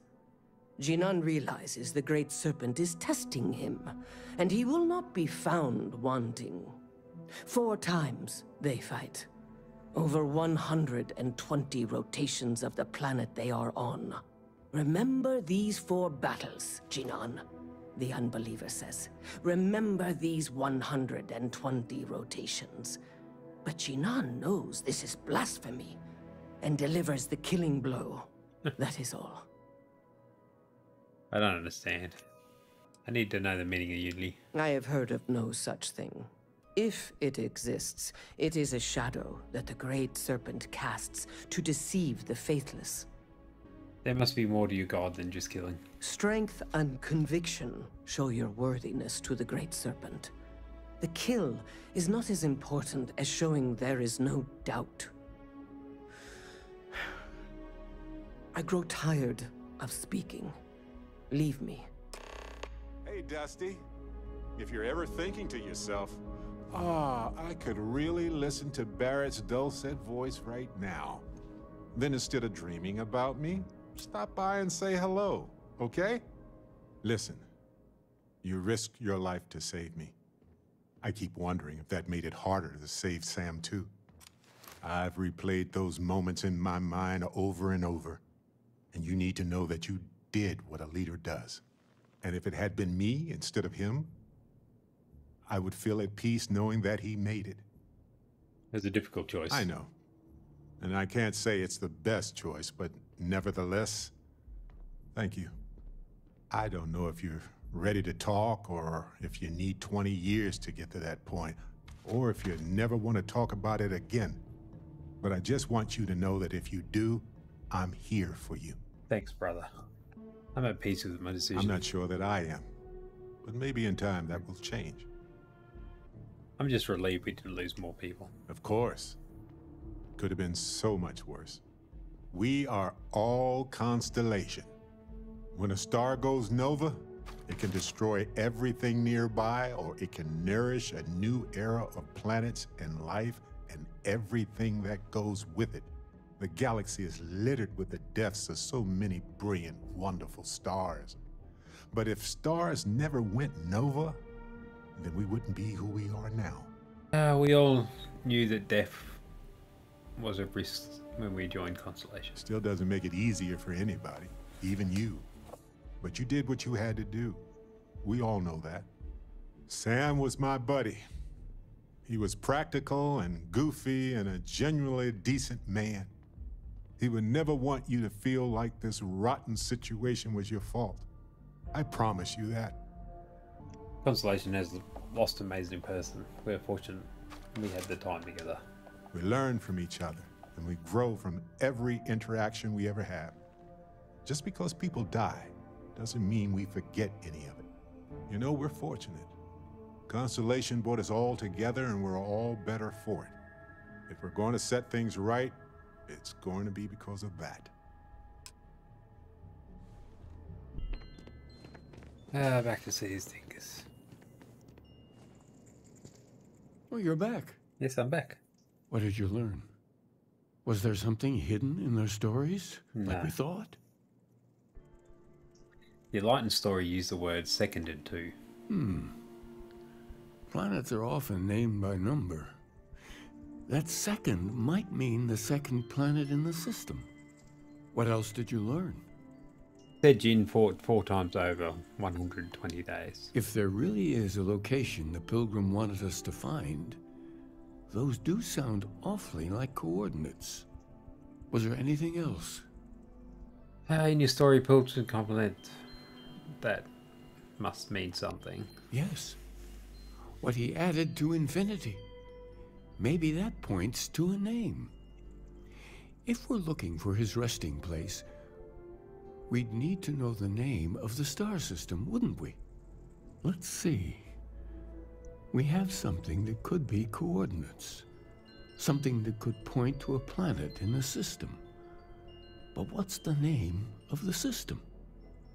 Jinan realizes the Great Serpent is testing him, and he will not be found wanting. 4 times they fight. Over 120 rotations of the planet they are on. Remember these 4 battles, Jinan, the unbeliever says. Remember these 120 rotations. But Jinan knows this is blasphemy, and delivers the killing blow. That is all. I don't understand. I need to know the meaning of Unity. I have heard of no such thing. If it exists, it is a shadow that the Great Serpent casts to deceive the faithless. There must be more to your god than just killing. Strength and conviction show your worthiness to the Great Serpent. The kill is not as important as showing there is no doubt. I grow tired of speaking. Leave me. Hey, Dusty. If you're ever thinking to yourself, I could really listen to Barrett's dulcet voice right now. Then instead of dreaming about me, stop by and say hello, okay? Listen, you risked your life to save me. I keep wondering if that made it harder to save Sam too. I've replayed those moments in my mind over and over. And you need to know that you did what a leader does. And if it had been me instead of him, I would feel at peace knowing that he made it. It's a difficult choice. I know. And I can't say it's the best choice, but nevertheless, thank you. I don't know if you're ready to talk, or if you need 20 years to get to that point, or if you never want to talk about it again. But I just want you to know that if you do, I'm here for you. Thanks, brother. I'm at peace with my decision. I'm not sure that I am, but maybe in time that will change. I'm just relieved we didn't lose more people. Of course. Could have been so much worse. We are all Constellation. When a star goes nova, it can destroy everything nearby, or it can nourish a new era of planets and life and everything that goes with it. The galaxy is littered with the deaths of so many brilliant, wonderful stars. But if stars never went nova, then we wouldn't be who we are now. We all knew that death was a risk when we joined Constellation. Still doesn't make it easier for anybody, even you. But you did what you had to do. We all know that. Sam was my buddy. He was practical and goofy and a genuinely decent man. He would never want you to feel like this rotten situation was your fault. I promise you that. Constellation has lost an amazing person. We're fortunate we had the time together. We learn from each other, and we grow from every interaction we ever have. Just because people die doesn't mean we forget any of it. You know, we're fortunate. Constellation brought us all together, and we're all better for it. If we're going to set things right, it's going to be because of that. Back to see his thinkers. Oh, you're back. Yes, I'm back. What did you learn? Was there something hidden in their stories, like we thought? The Enlightened story used the word seconded to. Planets are often named by number. That second might mean the second planet in the system. What else did you learn? Said Jin fought 4 times over 120 days. If there really is a location the Pilgrim wanted us to find, those do sound awfully like coordinates. Was there anything else? In your story, Pilgrim compliment, that must mean something. Yes. What he added to infinity. Maybe that points to a name. If we're looking for his resting place, we'd need to know the name of the star system, wouldn't we? Let's see. We have something that could be coordinates. Something that could point to a planet in the system. But what's the name of the system?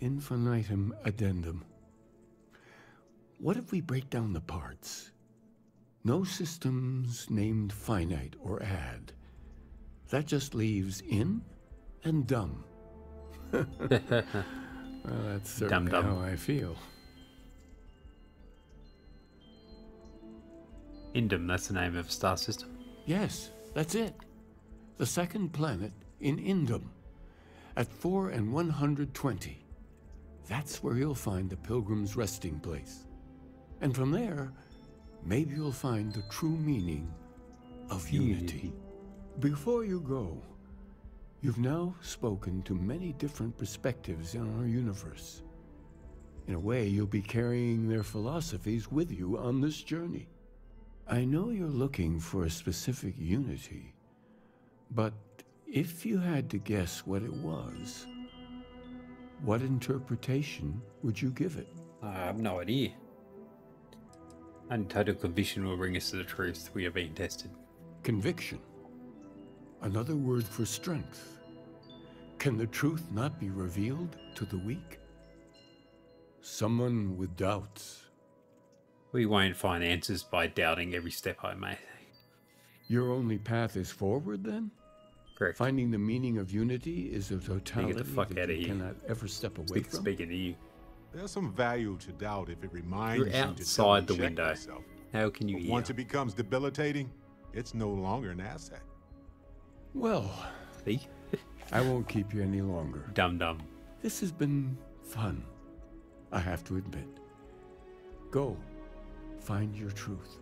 Infinitum addendum. What if we break down the parts? No systems named finite or add. That just leaves in and dumb. Well, that's certainly how I feel. Indum, that's the name of a star system. Yes, that's it. The second planet in Indum, at 4 and 120. That's where you'll find the Pilgrim's resting place. And from there, maybe you'll find the true meaning of unity. Before you go, you've now spoken to many different perspectives in our universe. In a way, you'll be carrying their philosophies with you on this journey. I know you're looking for a specific unity, but if you had to guess what it was, what interpretation would you give it? I have no idea. And total conviction will bring us to the truth. We are being tested. Conviction. Another word for strength. Can the truth not be revealed to the weak? Someone with doubts. We won't find answers by doubting every step I make. Your only path is forward, then? Correct. Finding the meaning of unity is a totality Get the fuck that out of you here. cannot ever step away from. Speaking to you. There's some value to doubt if it reminds You're you to outside the double-check window. yourself. How can you But hear? once it becomes debilitating, it's no longer an asset. Well, see? I won't keep you any longer. Dum-dum. This has been fun, I have to admit. Go, find your truth.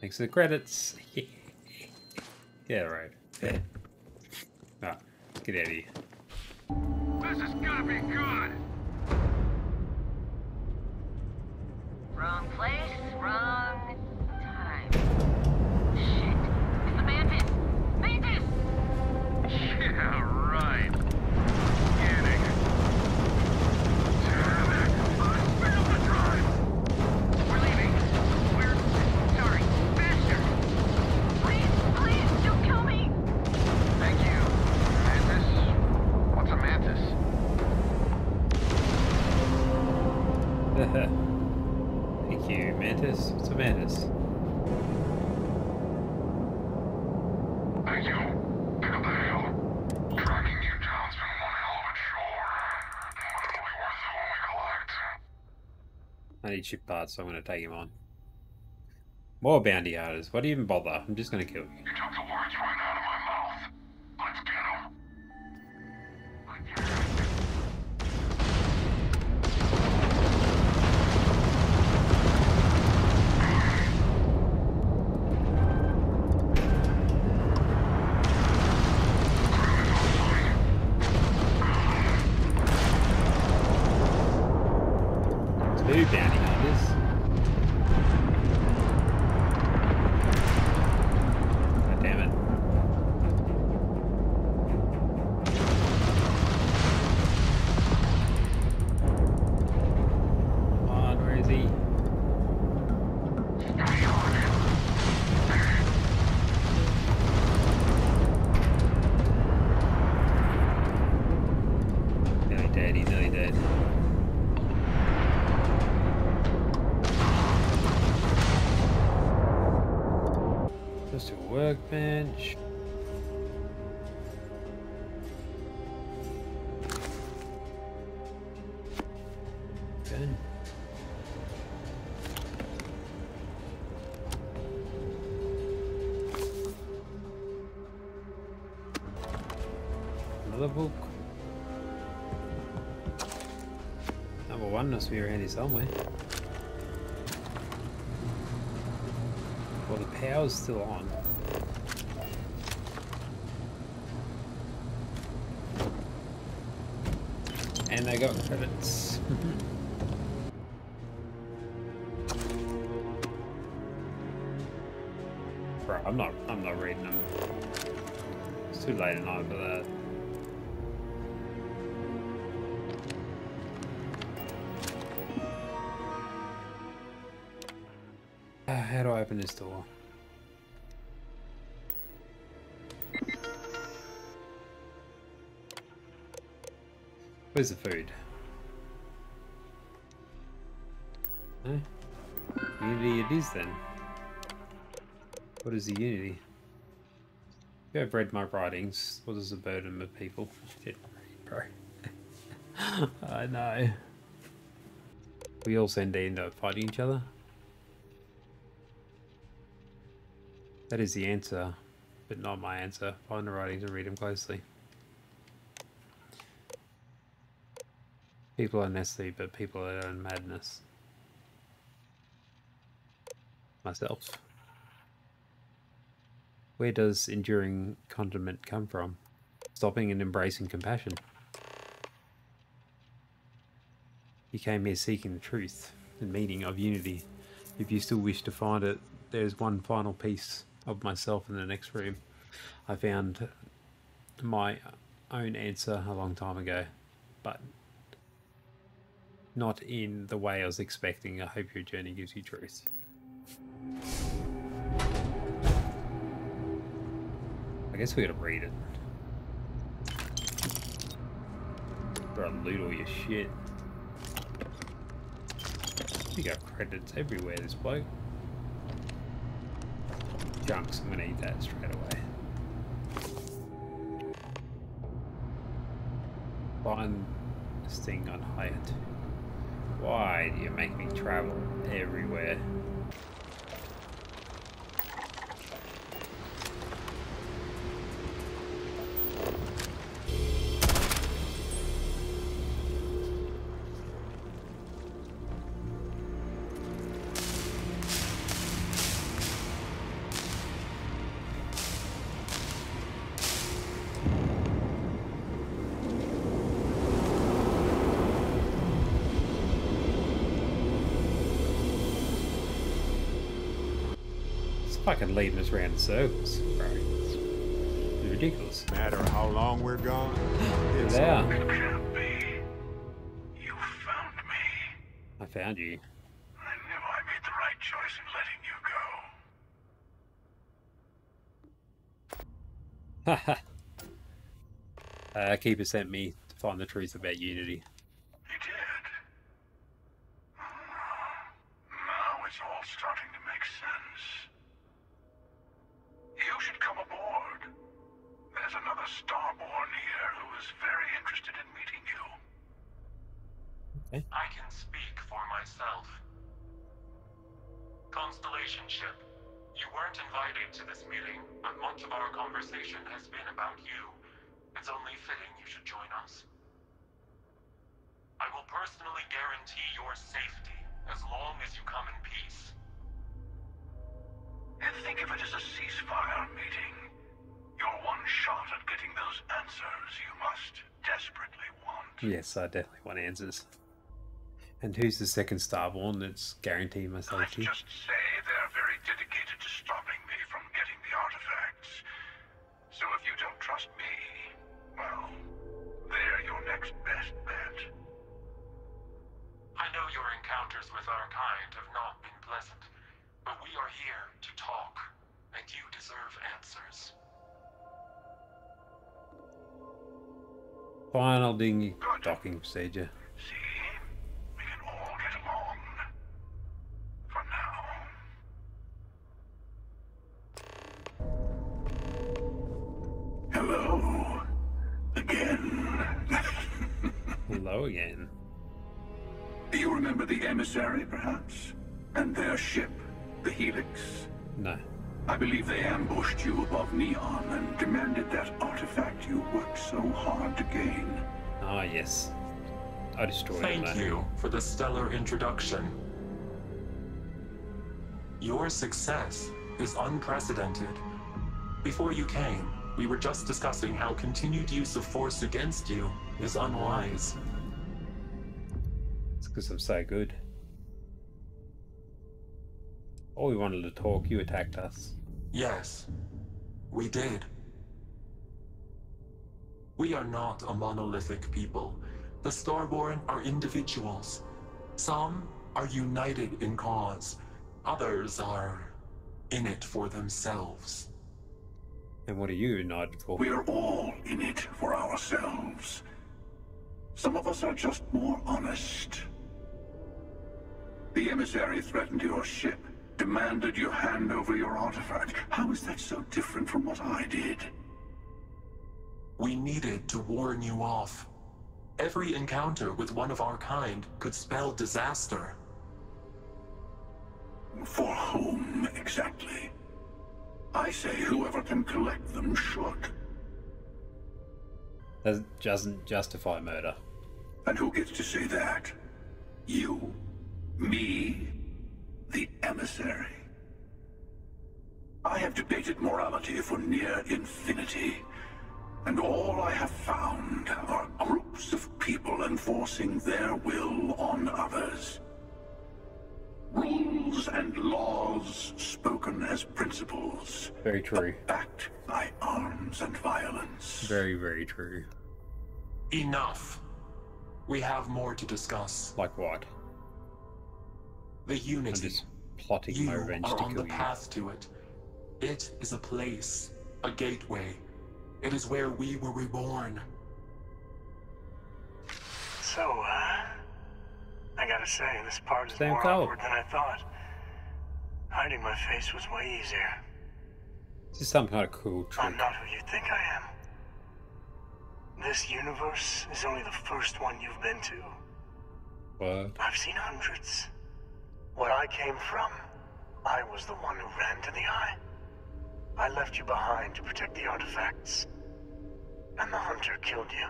Thanks for the credits. Yeah, right. Yeah. Ah, get out of here. This is gonna be good! Wrong place, wrong time. Shit. It's the Mantis! Mantis! Yeah, right. Getting. Damn it! Spill the drive! We're leaving. We're sorry. Faster! Please, don't kill me! Thank you. Mantis? What's a mantis? Thank you, Mantis. What's a Mantis? Thank you. Pick up the hell. Tracking you down's been one hell of a chore. But it'll be worth it when we collect. I need ship parts, so I'm going to take him on. More bounty hunters. Why do you even bother? I'm just going to kill you. You took the words right out of my mouth. Let's get him. Two bounty hunters. God damn it. Come on, where is he? Nearly dead, he's nearly dead. Just a workbench. Okay. Another book. Number one must be around here somewhere. Well, the power's still on. And they got credits. Bro, I'm not reading them. It's too late at night for that. How do I open this door? Where's the food? No? Unity it is then. What is the Unity? If you have read my writings, what is the burden of people? Shit, bro. I know. We all send in to fighting each other. That is the answer, but not my answer. Find the writings and read them closely. People are nasty, but people are their own madness. Myself. Where does enduring contentment come from? Stopping and embracing compassion. You came here seeking the truth and meaning of unity. If you still wish to find it, there's one final piece of myself in the next room. I found my own answer a long time ago, but not in the way I was expecting. I hope your journey gives you truth. I guess we gotta read it. Bro, loot all your shit. You got credits everywhere, this bloke. Junks, I'm gonna eat that straight away. Find this thing on Hyatt. Why do you make me travel everywhere? Fucking leading us around in circles, bro. It's ridiculous. Matter how long we're gone. It's there. It can't be. You found me. I found you. I knew I made the right choice in letting you go. Haha. Keeper sent me to find the truth about Unity. He did. Now it's all starting to make sense. You should come aboard. There's another Starborn here who is very interested in meeting you. Okay. I can speak for myself. Constellation ship, you weren't invited to this meeting, but much of our conversation has been about you. It's only fitting you should join us. I will personally guarantee your safety as long as you come in peace. And think of it as a ceasefire meeting. You're one shot at getting those answers you must desperately want. Yes, I definitely want answers. And who's the second Starborn that's guaranteeing my safety? Let's just say they're very dedicated to stopping me from getting the artifacts. So if you don't trust me, well, they're your next best bet. I know your encounters with our kind have not been pleasant, but we are here to talk, and you deserve answers. Final ding docking procedure. We can all get along. For now. Hello. Again. Hello again. You remember the emissary, perhaps? And their ship, the Helix? No. I believe they ambushed you above Neon and demanded that artifact you worked so hard to gain. Ah, yes. I destroyed it. Thank you for the stellar introduction. Your success is unprecedented. Before you came, we were just discussing how continued use of force against you is unwise. It's because I'm so good. Oh, we wanted to talk. You attacked us. Yes, we did. We are not a monolithic people. The Starborn are individuals. Some are united in cause. Others are in it for themselves. And what are you united for? We're all in it for ourselves. Some of us are just more honest. The emissary threatened your ship, demanded you hand over your artifact. How is that so different from what I did? We needed to warn you off. Every encounter with one of our kind could spell disaster. For whom, exactly? I say whoever can collect them should. That doesn't justify murder. And who gets to say that? You? Me? The emissary? I have debated morality for near infinity, and all I have found are groups of people enforcing their will on others. Rules and laws spoken as principles. Very true. Backed by arms and violence. Very, very true. Enough. We have more to discuss. Like what? The Unity. I'm just plotting my revenge to are on kill the you. path to it. It is a place, a gateway. It is where we were reborn. So, I gotta say, this part is Same more color. awkward than I thought. Hiding my face was way easier. This is some kind of cool trick. I'm not who you think I am. This universe is only the first one you've been to. What? I've seen hundreds. Where I came from, I was the one who ran to the Eye. I left you behind to protect the artifacts. And the hunter killed you.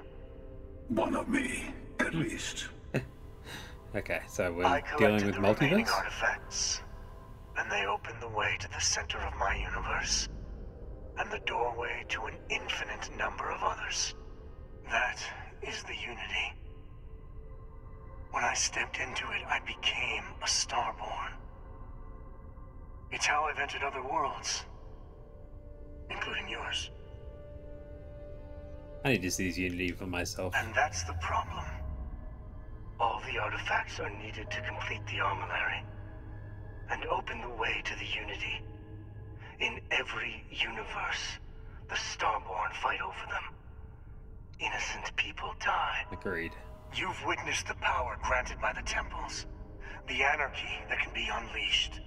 One of me, at least. Okay, so I we're collected dealing with the remaining multiverse? artifacts. And they opened the way to the center of my universe. And the doorway to an infinite number of others. That is the Unity. When I stepped into it, I became a Starborn. It's how I've entered other worlds. Including yours. I need to see this Unity for myself. And that's the problem. All the artifacts are needed to complete the armillary. And open the way to the Unity. In every universe, the Starborn fight over them. Innocent people die. Agreed. You've witnessed the power granted by the temples. The anarchy that can be unleashed.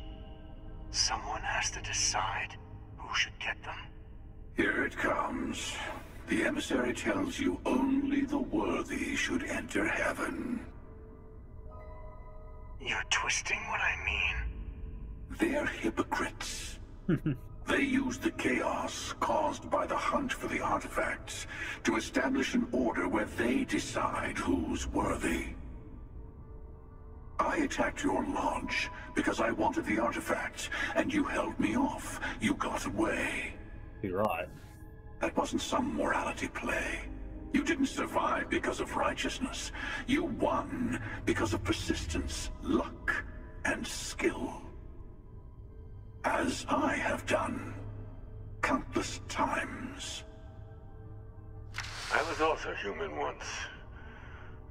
Someone has to decide who should get them. Here it comes. The emissary tells you only the worthy should enter heaven. You're twisting what I mean. They're hypocrites. They use the chaos caused by the hunt for the artifacts to establish an order where they decide who's worthy. I attacked your lodge because I wanted the artifacts, and you held me off. You got away. You're right. That wasn't some morality play. You didn't survive because of righteousness. You won because of persistence, luck, and skill. As I have done, countless times. I was also human once.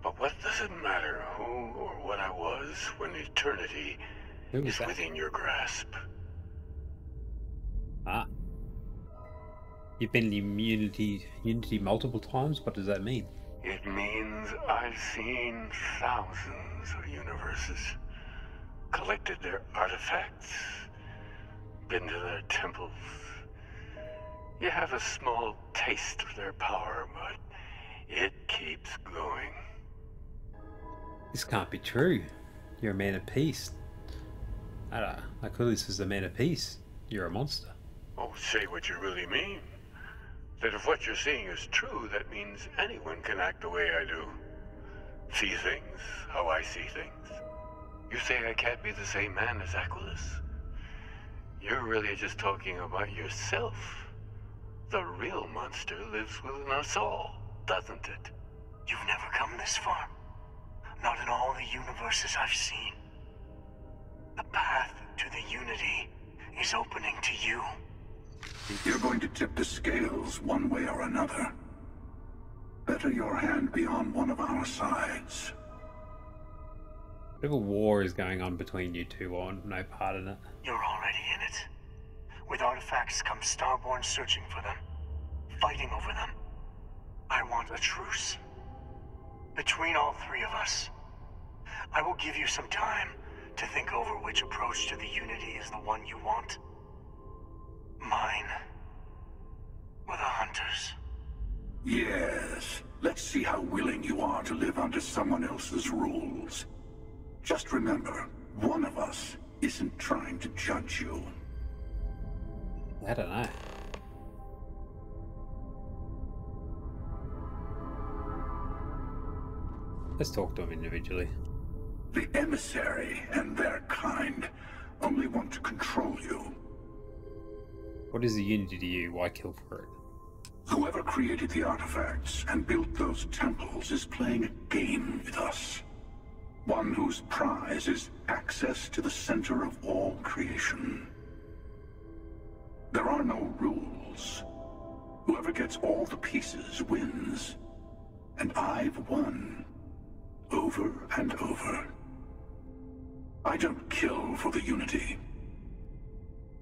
But what does it matter who or what I was when eternity is within your grasp? Ah. You've been in Unity multiple times? What does that mean? It means I've seen thousands of universes, collected their artifacts, been to their temples. You have a small taste of their power, but it keeps going. This can't be true. You're a man of peace. I don't know. I call this as a man of peace. You're a monster. Oh, say what you really mean. That if what you're seeing is true, that means anyone can act the way I do. See things how I see things. You say I can't be the same man as Aquilus? You're really just talking about yourself. The real monster lives within us all, doesn't it? You've never come this far. Not in all the universes I've seen. The path to the Unity is opening to you. You're going to tip the scales one way or another. Better your hand be on one of our sides. Bit of a war is going on between you two. I want no part in it. You're already in it. With artifacts comes Starborn searching for them. Fighting over them. I want a truce. Between all three of us. I will give you some time to think over which approach to the Unity is the one you want. Mine. Or the Hunters. Yes. Let's see how willing you are to live under someone else's rules. Just remember, one of us isn't trying to judge you. I don't know. Let's talk to them individually. The emissary and their kind only want to control you. What is the Unity to you? Why kill for it? Whoever created the artifacts and built those temples is playing a game with us. One whose prize is access to the center of all creation. There are no rules. Whoever gets all the pieces wins. And I've won. Over and over. I don't kill for the Unity.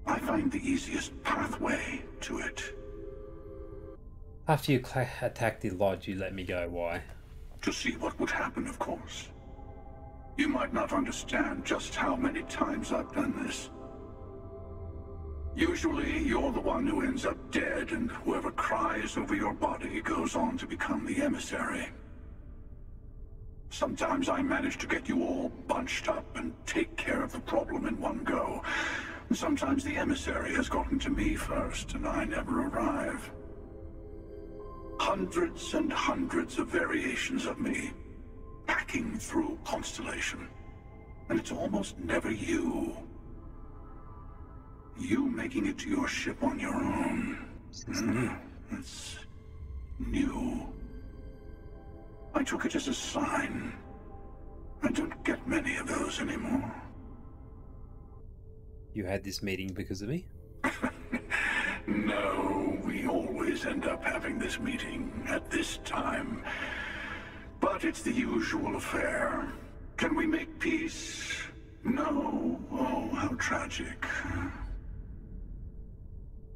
I find the easiest pathway to it. After you attacked the lodge, you let me go. Why? To see what would happen, of course. You might not understand just how many times I've done this. Usually, you're the one who ends up dead, and whoever cries over your body goes on to become the emissary. Sometimes I manage to get you all bunched up and take care of the problem in one go. Sometimes the emissary has gotten to me first, and I never arrive. Hundreds and hundreds of variations of me, packing through Constellation. And it's almost never you. You making it to your ship on your own. It's new. I took it as a sign. I don't get many of those anymore. You had this meeting because of me? No, we always end up having this meeting at this time. But it's the usual affair. Can we make peace? No. Oh, how tragic.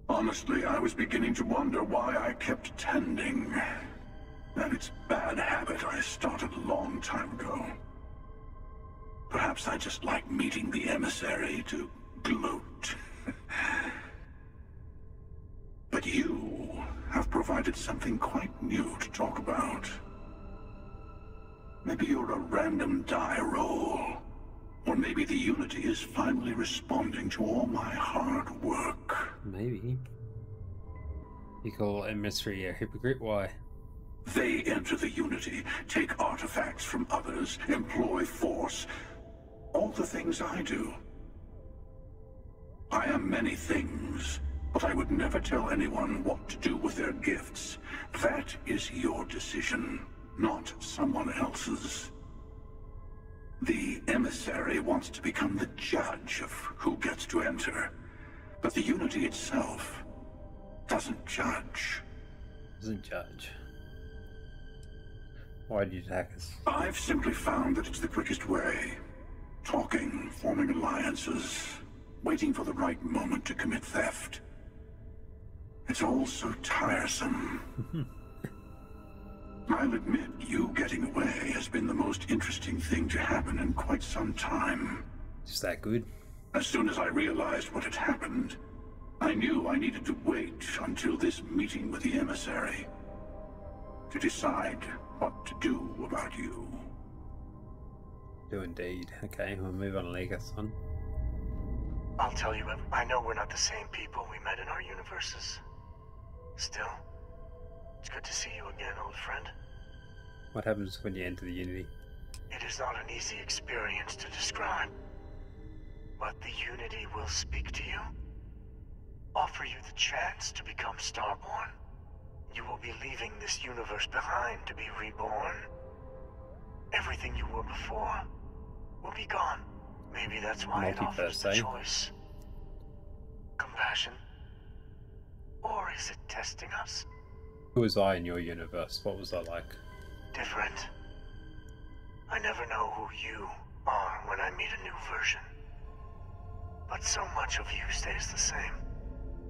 Honestly, I was beginning to wonder why I kept attending. And it's a bad habit I started a long time ago. Perhaps I just like meeting the emissary to gloat. But you have provided something quite new to talk about. Maybe you're a random die roll. Or maybe the Unity is finally responding to all my hard work. Maybe. You call emissary a hypocrite? Why? They enter the Unity, take artifacts from others, employ force. All the things I do. I am many things, but I would never tell anyone what to do with their gifts. That is your decision, not someone else's. The emissary wants to become the judge of who gets to enter, but the Unity itself doesn't judge. Doesn't judge. Why do you attack us? I've simply found that it's the quickest way. Talking, forming alliances, waiting for the right moment to commit theft. It's all so tiresome. I'll admit, you getting away has been the most interesting thing to happen in quite some time. Is that good? As soon as I realized what had happened, I knew I needed to wait until this meeting with the emissary to decide what to do about you. Do indeed. Okay, we'll move on, Legathon. I'll tell you, I know we're not the same people we met in our universes. Still, it's good to see you again, old friend. What happens when you enter the Unity? It is not an easy experience to describe. But the Unity will speak to you. Offer you the chance to become Starborn. You will be leaving this universe behind to be reborn. Everything you were before will be gone. Maybe that's why it offers the choice. Compassion? Or is it testing us? Who was I in your universe? What was I like? Different. I never know who you are when I meet a new version. But so much of you stays the same.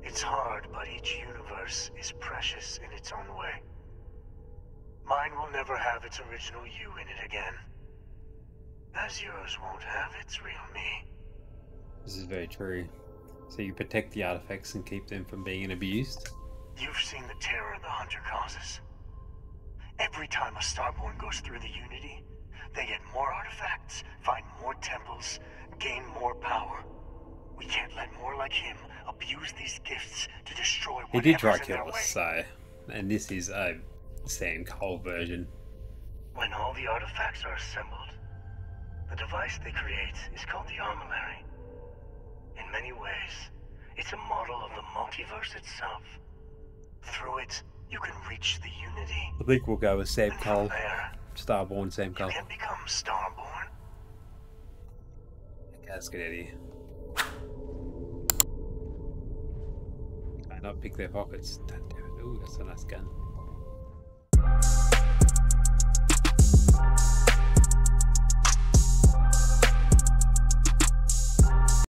It's hard, but each universe is precious in its own way. Mine will never have its original you in it again. As yours won't have its real me. This is very true. So you protect the artifacts and keep them from being abused? You've seen the terror the Hunter causes. Every time a Starborn goes through the Unity, they get more artifacts, find more temples, gain more power. We can't let more like him abuse these gifts to destroy He did try whatever's to in their kill way. us, so... And this is a Sam Cole version. When all the artifacts are assembled, the device they create is called the Armillary. In many ways, it's a model of the multiverse itself. Through it, you can reach the Unity. I think we'll go with Sam Cole. There, Starborn Sam Cole. you can become Starborn. Okay, let's get out of here. Can I not pick their pockets? Damn it. Ooh, that's a nice gun.